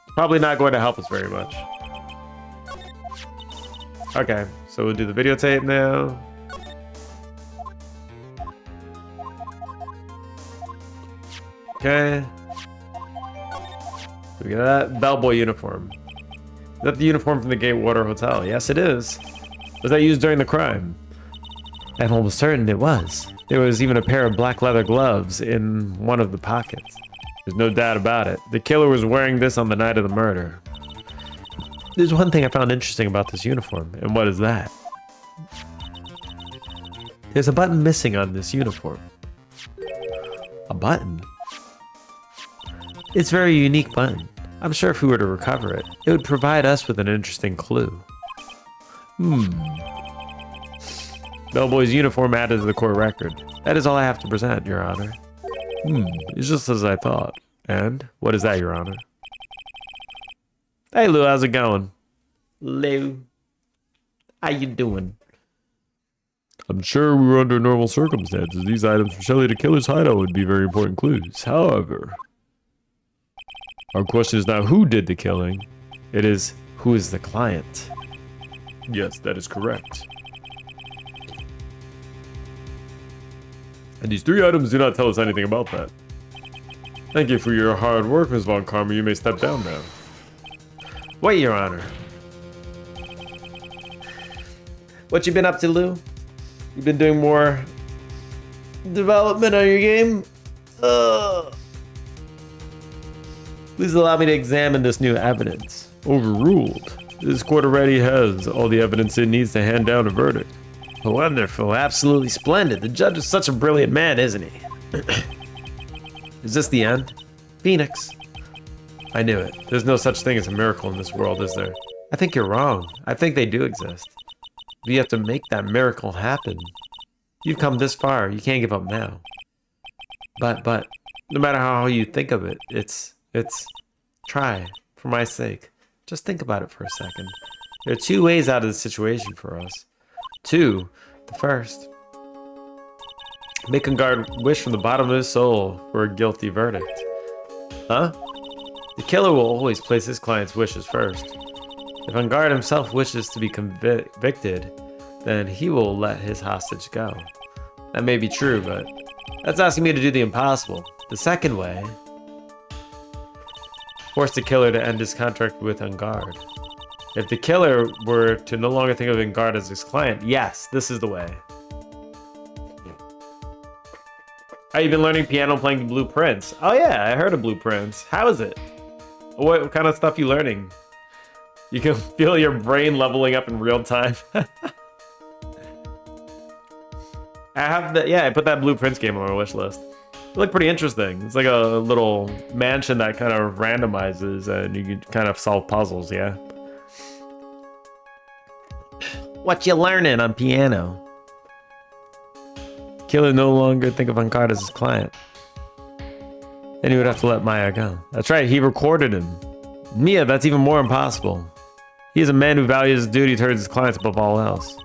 Probably not going to help us very much. Okay, so we'll do the videotape now. Okay. We got that bellboy uniform. Is that the uniform from the Gatewater Hotel? Yes, it is. Was that used during the crime? I'm almost certain it was. There was even a pair of black leather gloves in one of the pockets. There's no doubt about it. The killer was wearing this on the night of the murder. There's one thing I found interesting about this uniform, and what is that? There's a button missing on this uniform. A button? It's a very unique button. I'm sure if we were to recover it, it would provide us with an interesting clue. Bellboy's uniform added to the court record. That is all I have to present, Your Honor. It's just as I thought. And? What is that, Your Honor? Hey, Lou, how's it going? Lou. How you doing? I'm sure we were under normal circumstances. These items from Shelly the Killer's hideout would be very important clues. However, our question is not who did the killing. It is, who is the client? Yes, that is correct. And these 3 items do not tell us anything about that. Thank you for your hard work, Ms. Von Karma. You may step down now. Wait, Your Honor. What you been up to, Lou? You been doing more development on your game? Please allow me to examine this new evidence. Overruled. This court already has all the evidence it needs to hand down a verdict. Wonderful, absolutely splendid. The judge is such a brilliant man, isn't he? Is this the end? Phoenix. I knew it. There's no such thing as a miracle in this world, is there? I think you're wrong. I think they do exist. But you have to make that miracle happen. You've come this far. You can't give up now. But, no matter how you think of it, it's, try, for my sake. Just think about it for a second. There are 2 ways out of the situation for us. 2. The first. Make Ungard wish from the bottom of his soul for a guilty verdict. Huh? The killer will always place his client's wishes first. If Ungard himself wishes to be convicted, then he will let his hostage go. That may be true, but that's asking me to do the impossible. The second way. Force the killer to end his contract with Ungard. If the killer were to no longer think of Ungard as his client, yes, this is the way. Have you been learning piano playing Blueprints? Oh yeah, I heard of Blueprints. How is it? What kind of stuff you learning? You can feel your brain leveling up in real time. I put that Blueprints game on my wish list. It looked pretty interesting. It's like a little mansion that kind of randomizes and you can kind of solve puzzles, yeah? What you learning on piano? Killer no longer think of Ungard as his client. Then he would have to let Maya go. That's right, he recorded him. Mia, that's even more impossible. He is a man who values his duty towards his clients above all else.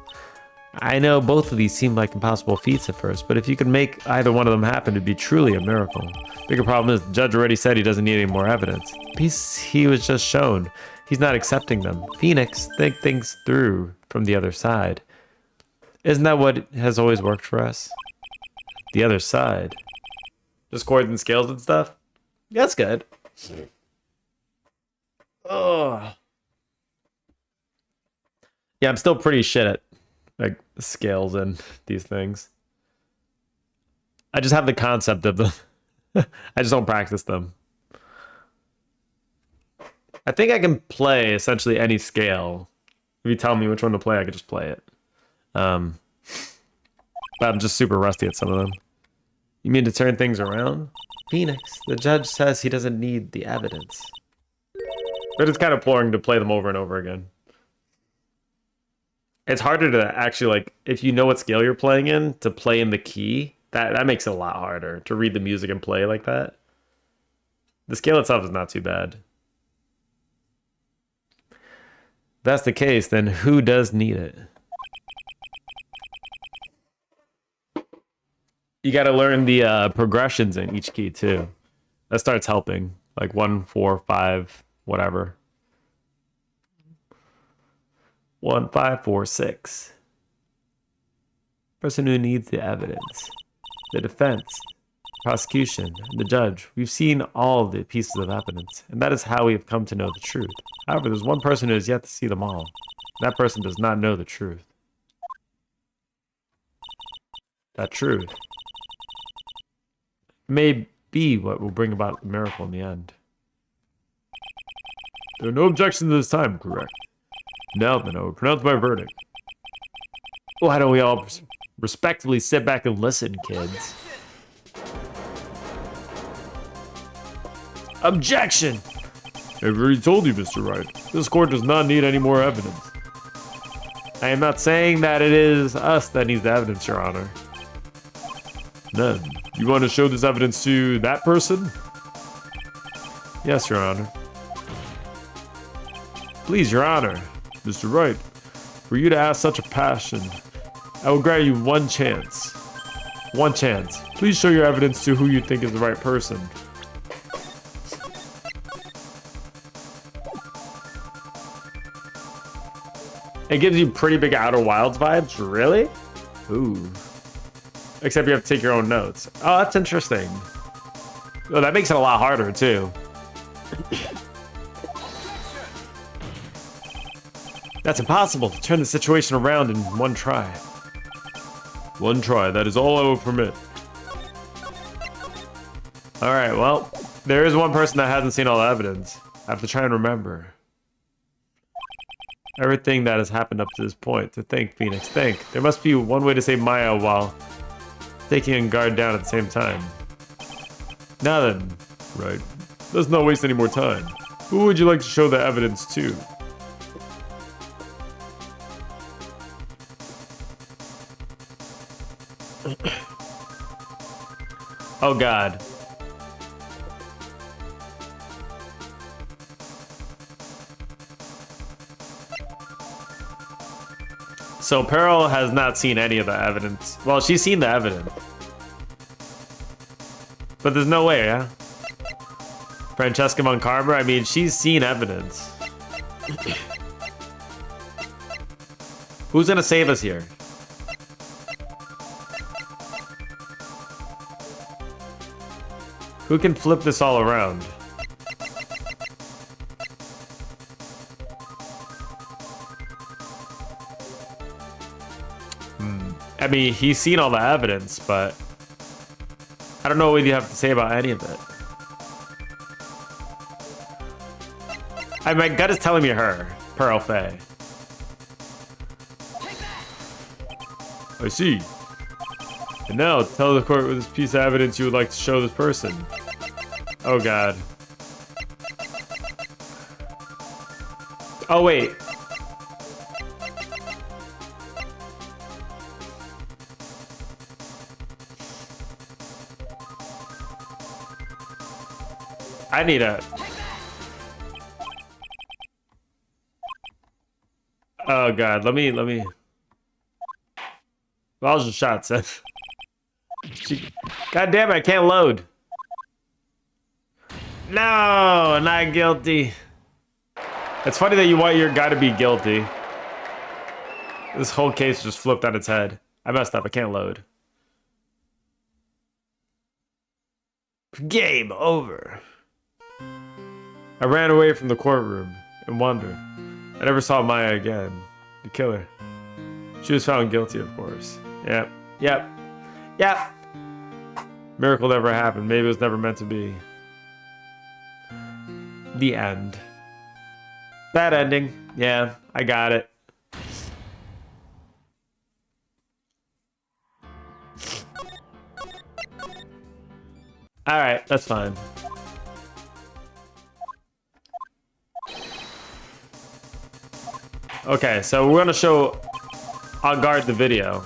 I know both of these seem like impossible feats at first, but if you could make either one of them happen, it'd be truly a miracle. Bigger problem is the judge already said he doesn't need any more evidence. The piece he was just shown, he's not accepting them. Phoenix, think things through from the other side. Isn't that what has always worked for us? The other side. Just chords and scales and stuff? That's good. Oh. Yeah, I'm still pretty shit at like scales and these things. I just have the concept of them. I just don't practice them. I think I can play essentially any scale. If you tell me which one to play, I could just play it. But I'm just super rusty at some of them. You mean to turn things around? Phoenix, the judge says he doesn't need the evidence. But it's kind of boring to play them over and over again. It's harder to actually, like, if you know what scale you're playing in, to play in the key. That makes it a lot harder to read the music and play like that. The scale itself is not too bad. If that's the case, then who does need it? You got to learn the progressions in each key too. That starts helping. Like 1, 4, 5, whatever. 1, 5, 4, 6. Person who needs the evidence. The defense, prosecution, and the judge. We've seen all the pieces of evidence, and that is how we have come to know the truth. However, there's one person who has yet to see them all. That person does not know the truth. That truth may be what will bring about a miracle in the end. There are no objections this time, correct? Now then, I will pronounce my verdict. Why don't we all respectfully sit back and listen, kids? Objection! I've already told you, Mr. Wright. This court does not need any more evidence. I am not saying that it is us that needs the evidence, Your Honor. Then, you want to show this evidence to that person? Yes, Your Honor. Please, Your Honor. Mr. Wright, for you to ask such a passion, I will grant you one chance. One chance. Please show your evidence to who you think is the right person. It gives you pretty big Outer Wilds vibes, really? Ooh. Except you have to take your own notes. Oh, that's interesting. Oh, that makes it a lot harder, too. That's impossible to turn the situation around in one try. One try, that is all I will permit. Alright, well, there is one person that hasn't seen all the evidence. I have to try and remember. Everything that has happened up to this point. To think, Phoenix, think. There must be one way to save Maya while taking guard down at the same time. Now then, right. Let's not waste any more time. Who would you like to show the evidence to? Oh God. So Pearl has not seen any of the evidence. Well, she's seen the evidence. But there's no way, yeah? Francesca Von Carver, I mean, she's seen evidence. Who's gonna save us here? Who can flip this all around? I mean, he's seen all the evidence, but I don't know what you have to say about any of it. My gut is telling me her, Pearl Faye. I see. And now, tell the court with this piece of evidence you would like to show this person. Oh God. Oh wait. I need a... Oh god, let me. Well, I was just shot, Seth. God damn it, I can't load. No, not guilty. It's funny that you want your guy to be guilty. This whole case just flipped on its head. I messed up, I can't load. Game over. I ran away from the courtroom and wondered. I never saw Maya again. The killer. She was found guilty, of course. Yep. Miracle never happened. Maybe it was never meant to be. The end. Bad ending. Yeah, I got it. Alright, that's fine. Okay, so we're gonna show on guard the video.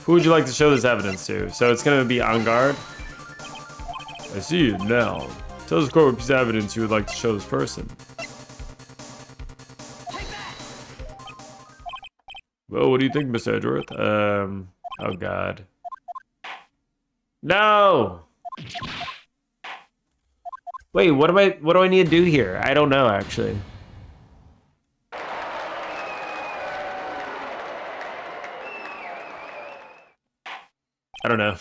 Who would you like to show this evidence to? So it's gonna be on guard. I see it now. Tell this court what piece of evidence you would like to show this person. Well, what do you think, Miss Edgeworth? Oh god. No! Wait, what do I need to do here? I don't know, actually. I don't know.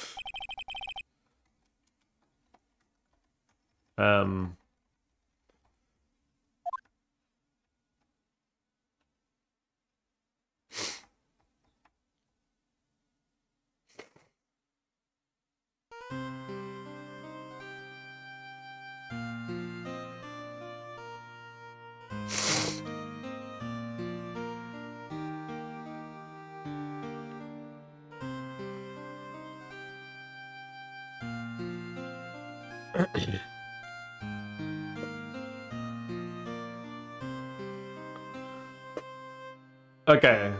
Okay.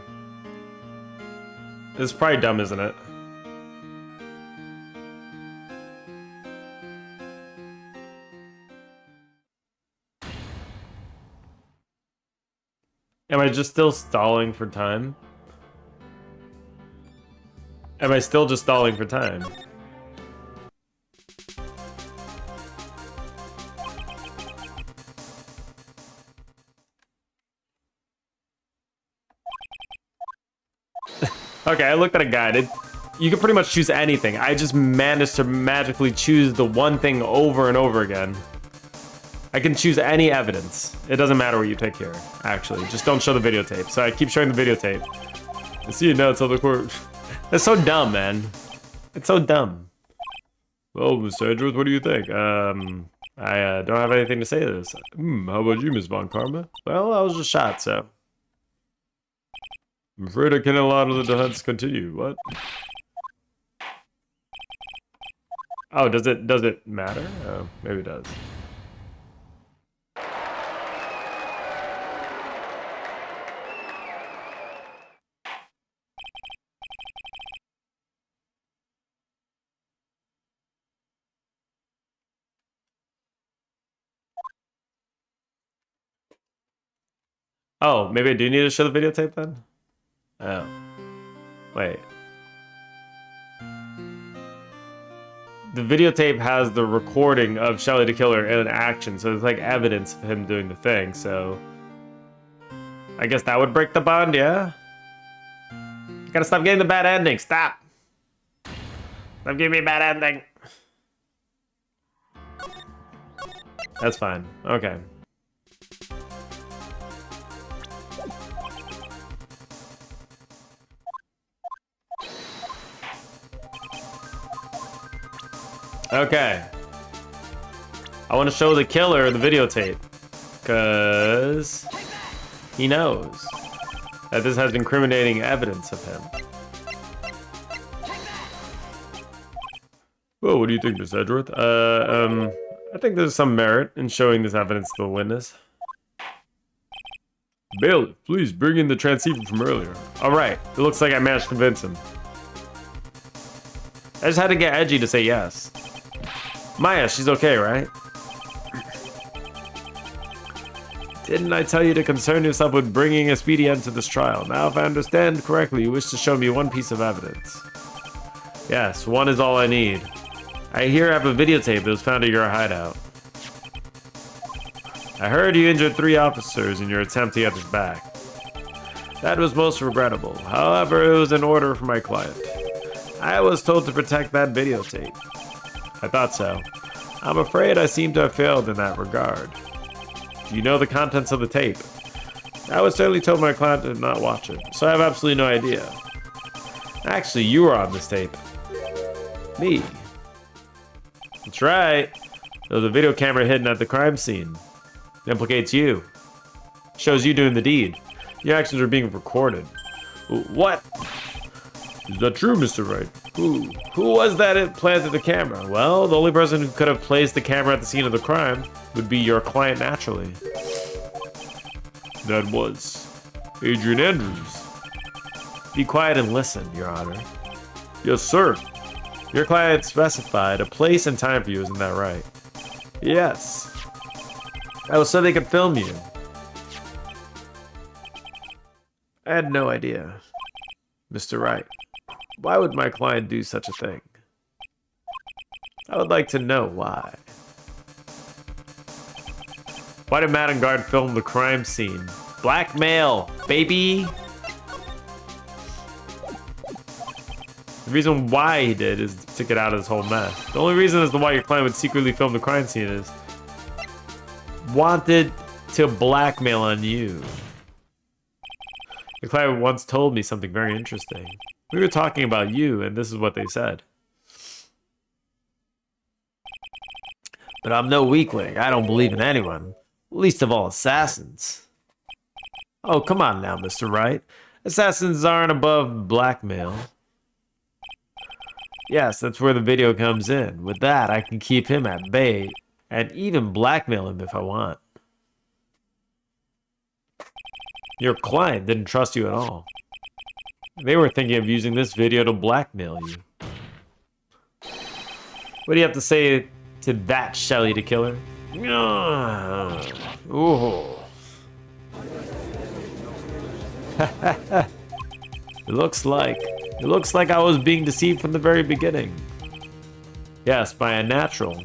This is probably dumb, isn't it? Am I just still stalling for time? Am I still just stalling for time? Okay, I looked at a guide. You can pretty much choose anything. I just managed to magically choose the one thing over and over again. I can choose any evidence. It doesn't matter what you pick here, actually. Just don't show the videotape. So I keep showing the videotape. I see it now, tell the court. That's so dumb, man. It's so dumb. Well, Mr. Edgeworth, what do you think? I don't have anything to say to this. How about you, Miss Von Karma? Well, I was just shot, so. I'm afraid I cannot allow the defense continue. What? Oh, does it matter? Oh, maybe it does. Oh, maybe I do need to show the videotape then? Oh. Wait. The videotape has the recording of Shelly the Killer in action, so it's like evidence of him doing the thing, so... I guess that would break the bond, yeah? You gotta stop getting the bad ending, stop! Stop giving me a bad ending. That's fine, okay. Okay. I want to show the killer the videotape. Because he knows that this has incriminating evidence of him. Well, what do you think, Miss Edgeworth? I think there's some merit in showing this evidence to the witness. Bailiff, please bring in the transceiver from earlier. Alright, it looks like I managed to convince him. I just had to get edgy to say yes. Maya, she's okay, right? Didn't I tell you to concern yourself with bringing a speedy end to this trial? Now, if I understand correctly, you wish to show me one piece of evidence. Yes, one is all I need. I hear I have a videotape that was found at your hideout. I heard you injured 3 officers in your attempt to get us back. That was most regrettable. However, it was an order from my client. I was told to protect that videotape. I thought so. I'm afraid I seem to have failed in that regard. Do you know the contents of the tape? I was certainly told my client to not watch it, so I have absolutely no idea. Actually, you were on this tape. Me. That's right. There was a video camera hidden at the crime scene. It implicates you. Shows you doing the deed. Your actions are being recorded. What? Is that true, Mr. Wright? Who was that it planted the camera? Well, the only person who could have placed the camera at the scene of the crime would be your client naturally. That was Adrian Andrews. Be quiet and listen, Your Honor. Yes, sir. Your client specified a place and time for you, isn't that right? Yes. That was so they could film you. I had no idea. Mr. Wright, why would my client do such a thing? I would like to know why. Why did Madame Guard film the crime scene? Blackmail, baby! The reason why he did is to get out of this whole mess. The only reason as to why your client would secretly film the crime scene is wanted to blackmail on you. Your client once told me something very interesting. We were talking about you, and this is what they said. But I'm no weakling. I don't believe in anyone. Least of all assassins. Oh, come on now, Mr. Wright. Assassins aren't above blackmail. Yes, that's where the video comes in. With that, I can keep him at bay and even blackmail him if I want. Your client didn't trust you at all. They were thinking of using this video to blackmail you. What do you have to say to that, Shelly the Killer? Ooh. It looks like I was being deceived from the very beginning. Yes, by a natural.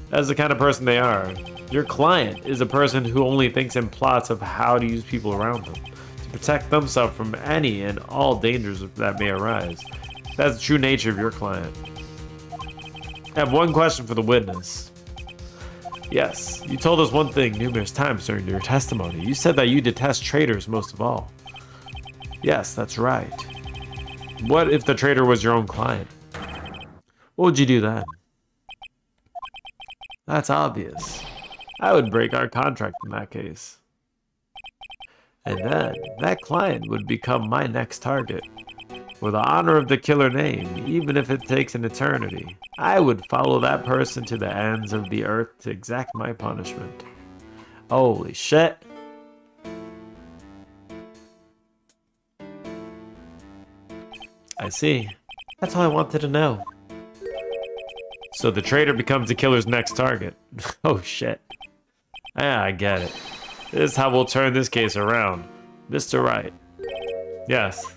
That's the kind of person they are. Your client is a person who only thinks in plots of how to use people around them to protect themselves from any and all dangers that may arise. That's the true nature of your client. I have one question for the witness. Yes, you told us one thing numerous times during your testimony. You said that you detest traitors most of all. Yes, that's right. What if the traitor was your own client? What would you do then? That's obvious. I would break our contract in that case. And then, that client would become my next target. For the honor of the killer name, even if it takes an eternity, I would follow that person to the ends of the earth to exact my punishment. Holy shit. I see. That's all I wanted to know. So the traitor becomes the killer's next target. Oh shit. Yeah, I get it. This is how we'll turn this case around. Mr. Wright. Yes.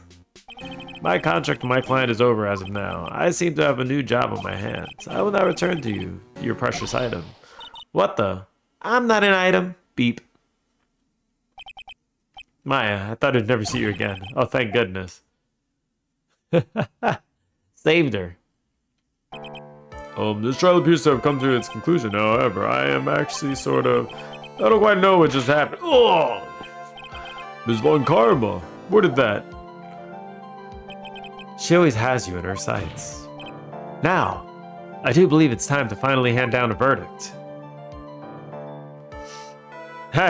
My contract with my client is over as of now. I seem to have a new job on my hands. I will now return to you, your precious item. What the? I'm not an item. Beep. Maya, I thought I'd never see you again. Oh, thank goodness. Saved her. This trial appears to have come to its conclusion. However, I am actually sort of... I don't quite know what just happened. Oh! Ms. Von Karma, where did that? She always has you in her sights. Now, I do believe it's time to finally hand down a verdict.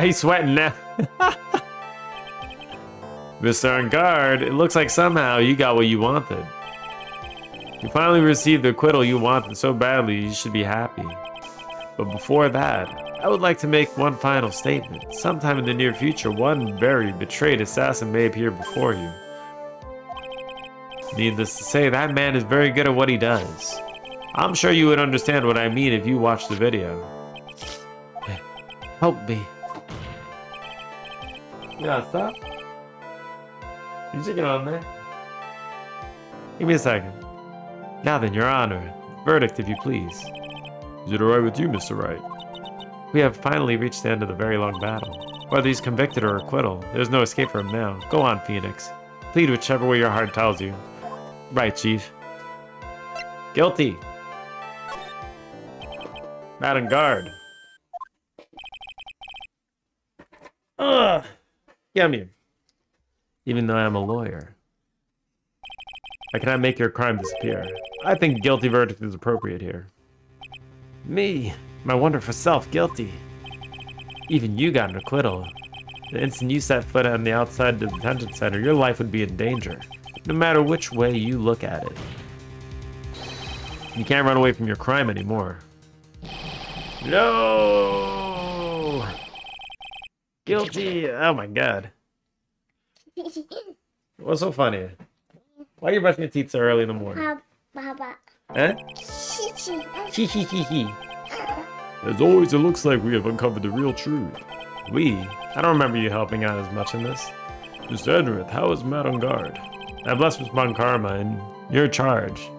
He's sweating now. Mr. On Guard, it looks like somehow you got what you wanted. You finally received the acquittal you wanted so badly, you should be happy. But before that, I would like to make one final statement. Sometime in the near future, one very betrayed assassin may appear before you. Needless to say, that man is very good at what he does. I'm sure you would understand what I mean if you watched the video. Help me. Yeah, stop. You chicken on there? Give me a second. Now then, Your Honor. Verdict, if you please. Is it alright with you, Mr. Wright? We have finally reached the end of the very long battle. Whether he's convicted or acquittal, there's no escape for him now. Go on, Phoenix. Plead whichever way your heart tells you. Right, Chief. Guilty. Madam Guard. Ugh. Come here. Even though I'm a lawyer, I cannot make your crime disappear. I think guilty verdict is appropriate here. Me, my wonderful self, guilty. Even you got an acquittal. The instant you set foot on the outside the detention center, your life would be in danger. No matter which way you look at it. You can't run away from your crime anymore. No! Guilty! Oh my god. What's so funny? Why are you brushing your teeth so early in the morning? Baba. Huh? Hee hee hee hee. As always, it looks like we have uncovered the real truth. We? I don't remember you helping out as much in this. Mr. Edwarth, how is Madame Guard? I blessed with Mon Karma and your charge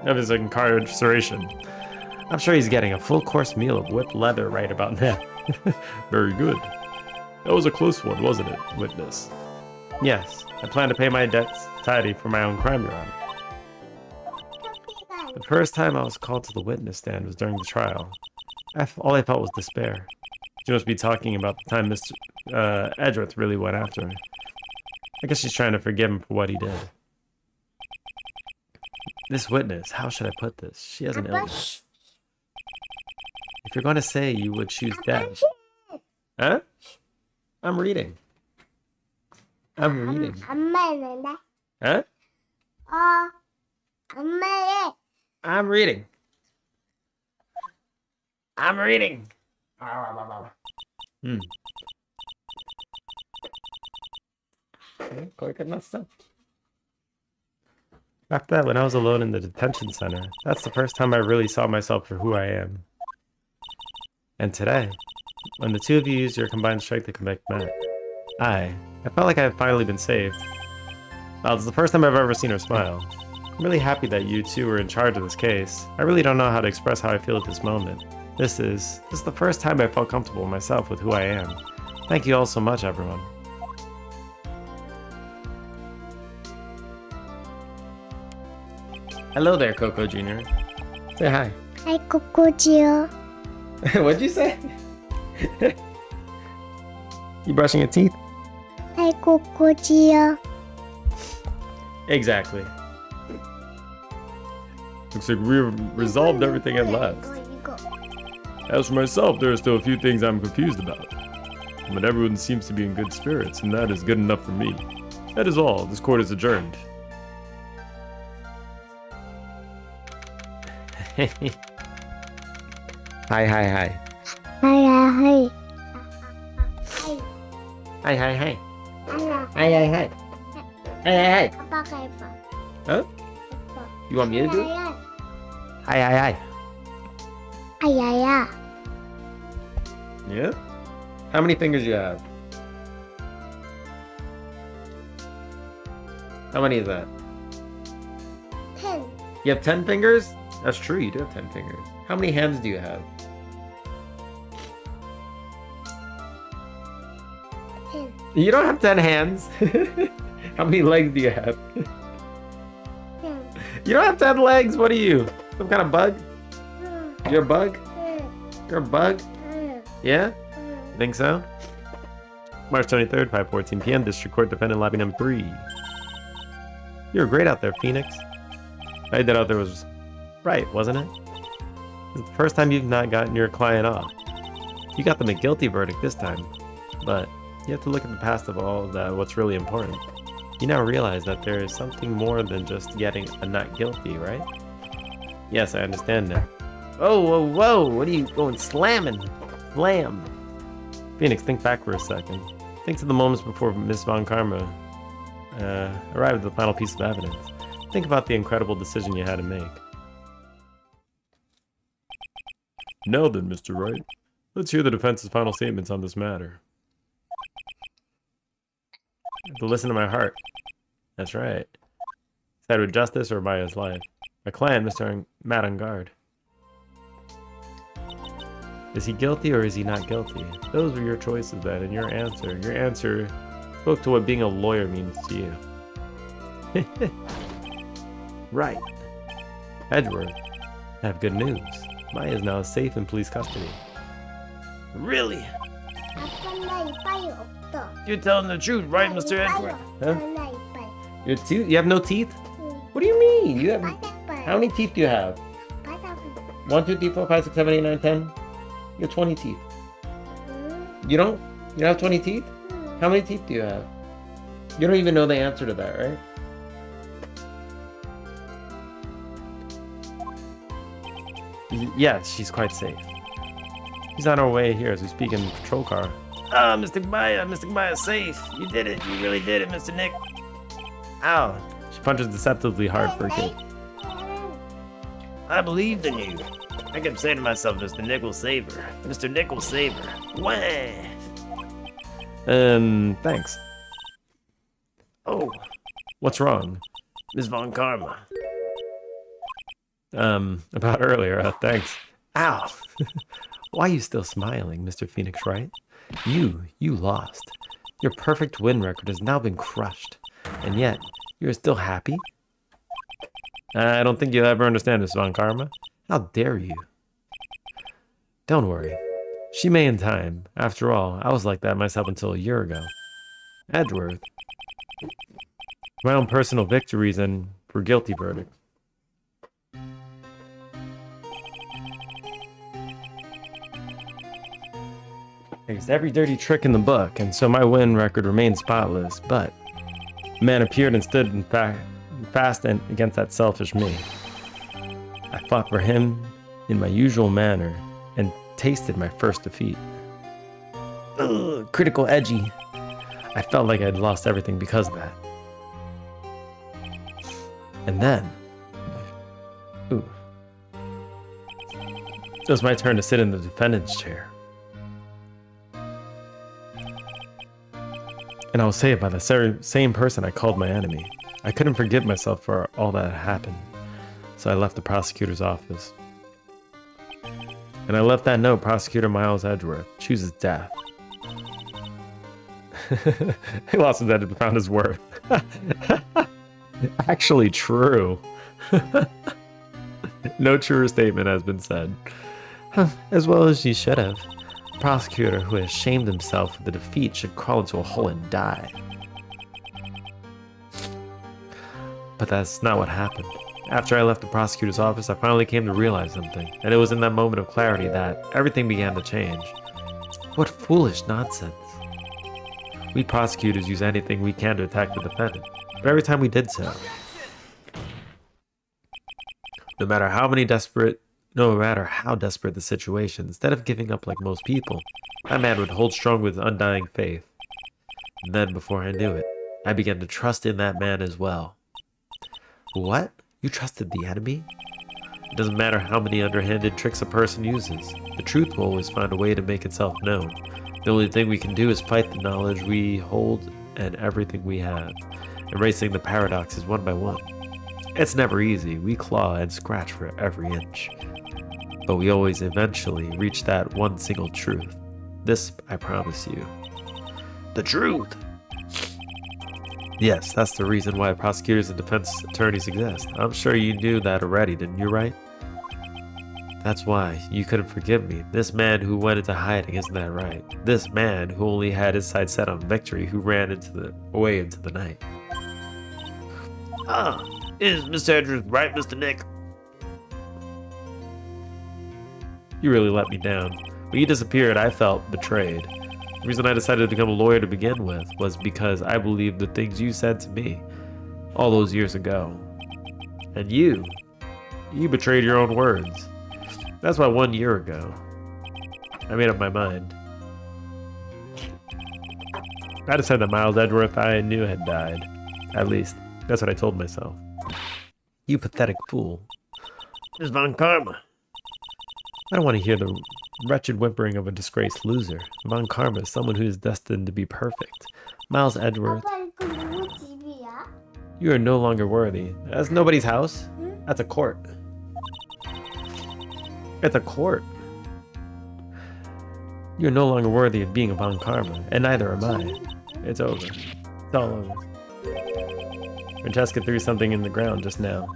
of his incarceration. I'm sure he's getting a full course meal of whipped leather right about now. Very good. That was a close one, wasn't it, witness? Yes, I plan to pay my debts tidy for my own crime, Your Honor. The first time I was called to the witness stand was during the trial. All I felt was despair. She must be talking about the time Mr. Edgeworth really went after her. I guess she's trying to forgive him for what he did. This witness, how should I put this? She has an illness. If you're going to say you would choose death... Huh? I'm reading. I'm reading. Huh? I'm reading. I'm reading. After that, when I was alone in the detention center, that's the first time I really saw myself for who I am. And today, when the two of you used your combined strength to convict Matt, I felt like I had finally been saved. Well, it's the first time I've ever seen her smile. I'm really happy that you two were in charge of this case. I really don't know how to express how I feel at this moment. This is the first time I felt comfortable myself with who I am. Thank you all so much, everyone. Hello there, Coco Jr. Say hi. Hi, Coco Gio. What'd you say? You brushing your teeth? Hi, Coco Gio. Exactly. Looks like we've resolved everything at last. As for myself, there are still a few things I'm confused about. But everyone seems to be in good spirits, and that is good enough for me. That is all. This court is adjourned. Hi, hi, hi. Hi, hi, Hi, hi, hi. hi. Hi, hi, hi. Hi, hi, hi. Apa kayak apa? Huh? You want me to do it? Ay, Hi, hi, hi. ay, ay, ay. Yeah? How many fingers do you have? How many is that? 10. You have 10 fingers? That's true, you do have 10 fingers. How many hands do you have? 10. You don't have 10 hands. How many legs do you have? 10. You don't have 10 legs? What are you? Some kind of bug? You're a bug? You're a bug? Yeah? Think so? March 23rd, 5:14 p.m. District Court Defendant Lobby Number 3. You were great out there, Phoenix. I did out there was right, wasn't it? It's the first time you've not gotten your client off. You got them a guilty verdict this time, but you have to look at the past of all that. What's really important. You now realize that there is something more than just getting a not guilty, right? Yes, I understand now. Oh, whoa, whoa! What are you going slamming? Slam! Phoenix, think back for a second. Think to the moments before Miss Von Karma arrived at the final piece of evidence. Think about the incredible decision you had to make. Now then, Mr. Wright, let's hear the defense's final statements on this matter. To listen to my heart. That's right. Side with justice or Maya's life. My client, Mr. Matt on guard. Is he guilty or is he not guilty? Those were your choices then, and your answer. Your answer spoke to what being a lawyer means to you. Right. Edgeworth, I have good news. Maya is now safe in police custody. Really? 아빠나 이빨이 없어. You're telling the truth, right, Mr. Edgeworth? Huh? 아빠나 이빨. Your tooth? You have no teeth? 응. What do you mean? You have... 바닥발. How many teeth do you have? 바닥발. 1, 2, 3, 4, 5, 6, 7, 8, 9, 10? You have 20 teeth. 응. You don't? You don't have 20 teeth? 응. How many teeth do you have? You don't even know the answer to that, right? Yes, she's quite safe. He's on our way here as we speak in the patrol car. Ah, Mr. Maya, safe. You did it. You really did it, Mr. Nick. Ow. She punches deceptively hard for a kid. I believed in you. I kept saying to myself, Mr. Nick will save her. Mr. Nick will save her. Wah. Thanks. Oh, what's wrong? Miss Von Karma. About earlier, thanks. Ow! Why are you still smiling, Mr. Phoenix Wright? You lost. Your perfect win record has now been crushed. And yet, you're still happy? I don't think you'll ever understand, Miss Von Karma. How dare you? Don't worry. She may in time. After all, I was like that myself until a year ago. Edgeworth. My own personal victories and for guilty verdicts. I used every dirty trick in the book, and so my win record remained spotless, but a man appeared and stood fast and against that selfish me. I fought for him in my usual manner and tasted my first defeat. Ugh, critical edgy. I felt like I'd lost everything because of that. And then, ooh, it was my turn to sit in the defendant's chair. And I was saved by the same person I called my enemy. I couldn't forgive myself for all that had happened, so I left the prosecutor's office. And I left that note, Prosecutor Miles Edgeworth chooses death. He lost his head and found his worth. Actually true. No truer statement has been said. As well as he should have. A prosecutor who has shamed himself for the defeat should crawl into a hole and die. But that's not what happened. After I left the prosecutor's office, I finally came to realize something, and it was in that moment of clarity that everything began to change. What foolish nonsense. We prosecutors use anything we can to attack the defendant, but every time we did so, no matter how desperate the situation, instead of giving up like most people, that man would hold strong with undying faith. And then, before I knew it, I began to trust in that man as well. What? You trusted the enemy? It doesn't matter how many underhanded tricks a person uses. The truth will always find a way to make itself known. The only thing we can do is fight the knowledge we hold and everything we have, erasing the paradoxes one by one. It's never easy. We claw and scratch for every inch. But we always eventually reach that one single truth. This, I promise you. The truth! Yes, that's the reason why prosecutors and defense attorneys exist. I'm sure you knew that already, didn't you, right? That's why you couldn't forgive me. This man who went into hiding, isn't that right? This man who only had his sights set on victory, who ran away into the night. Ah, is Mr. Edgeworth right, Mr. Nick? You really let me down. When you disappeared, I felt betrayed. The reason I decided to become a lawyer to begin with was because I believed the things you said to me all those years ago. And you betrayed your own words. That's why 1 year ago, I made up my mind. I decided that Miles Edgeworth I knew had died. At least, that's what I told myself. You pathetic fool. Miss Von Karma. I don't want to hear the wretched whimpering of a disgraced loser. Von Karma is someone who is destined to be perfect. Miles Edgeworth. 아빠 이거 You are no longer worthy. That's nobody's house. That's a court. It's a court. You're no longer worthy of being upon karma, and neither am I. It's over. It's all over. Francesca threw something in the ground just now.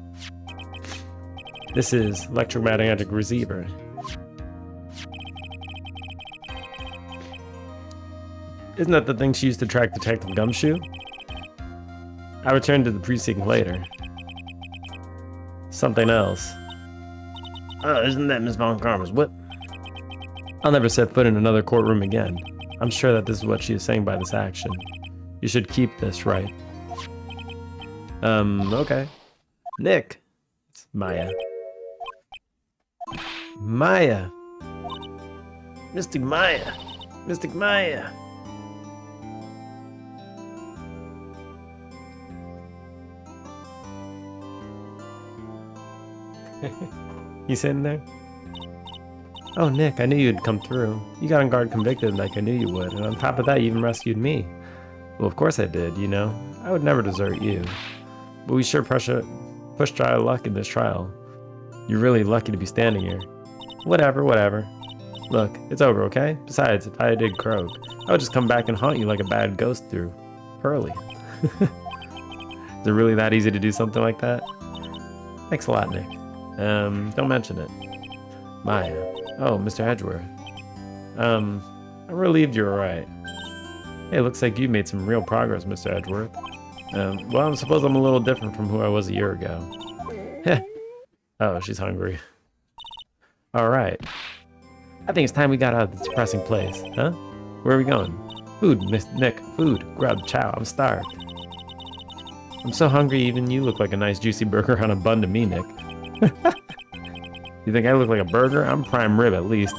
This is electromagnetic receiver. Isn't that the thing she used to track Detective Gumshoe? I returned to the precinct later. Something else. Oh, isn't that Miss Von Karma's whip? I'll never set foot in another courtroom again. I'm sure that this is what she is saying by this action. You should keep this, right? Okay. Nick. It's Maya. Maya. Mystic Maya. Mystic Maya. You sitting there? Oh, Nick, I knew you'd come through. You got on guard convicted like I knew you would, and on top of that, you even rescued me. Well, of course I did, you know. I would never desert you. But we sure pushed dry luck in this trial. You're really lucky to be standing here. Whatever, whatever. Look, it's over, okay? Besides, if I did croak, I would just come back and haunt you like a bad ghost through Pearly. Is it really that easy to do something like that? Thanks a lot, Nick. Don't mention it. Maya. Oh, Mr. Edgeworth. I'm relieved you're alright. Hey, looks like you made some real progress, Mr. Edgeworth. Well, I suppose I'm a little different from who I was a year ago. Heh. Oh, she's hungry. Alright. I think it's time we got out of this depressing place, huh? Where are we going? Food, Miss Nick, food. Grab chow, I'm starved. I'm so hungry even you look like a nice juicy burger on a bun to me, Nick. You think I look like a burger? I'm prime rib at least.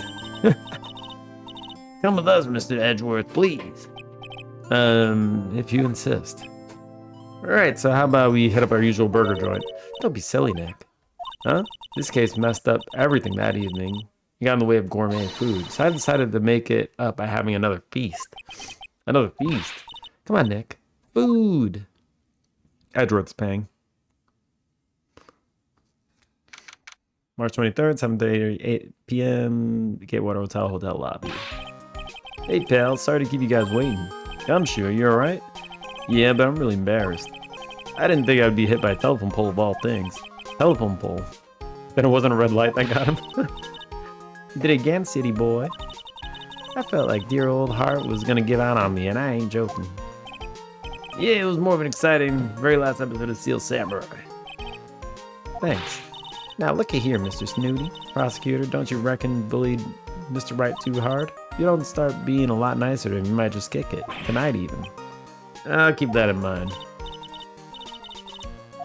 Come with us, Mr. Edgeworth, please. If you insist. Alright, so how about we hit up our usual burger joint? Don't be silly, Nick. Huh? This case messed up everything that evening. You got in the way of gourmet food, so I decided to make it up by having another feast. Another feast? Come on, Nick. Food! Edgeworth's paying. March 23rd, 7:38 p.m. Gatewater Hotel lobby. Hey, pal. Sorry to keep you guys waiting. Gumshoe, are you alright? Yeah, but I'm really embarrassed. I didn't think I'd be hit by a telephone pole of all things. Telephone pole. Then it wasn't a red light that got him. You did it again, city boy. I felt like dear old heart was gonna give out on me, and I ain't joking. Yeah, it was more of an exciting very last episode of Steel Samurai. Thanks. Now look at here, Mr. Snooty. Prosecutor, don't you reckon bullied Mr. Wright too hard? If you don't start being a lot nicer to him, you might just kick it. Tonight even. I'll keep that in mind.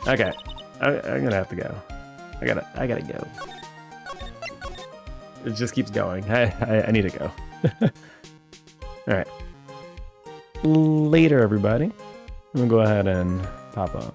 Okay. I'm gonna have to go. I gotta go. It just keeps going. I need to go. Alright. Later, everybody. I'm gonna go ahead and pop up.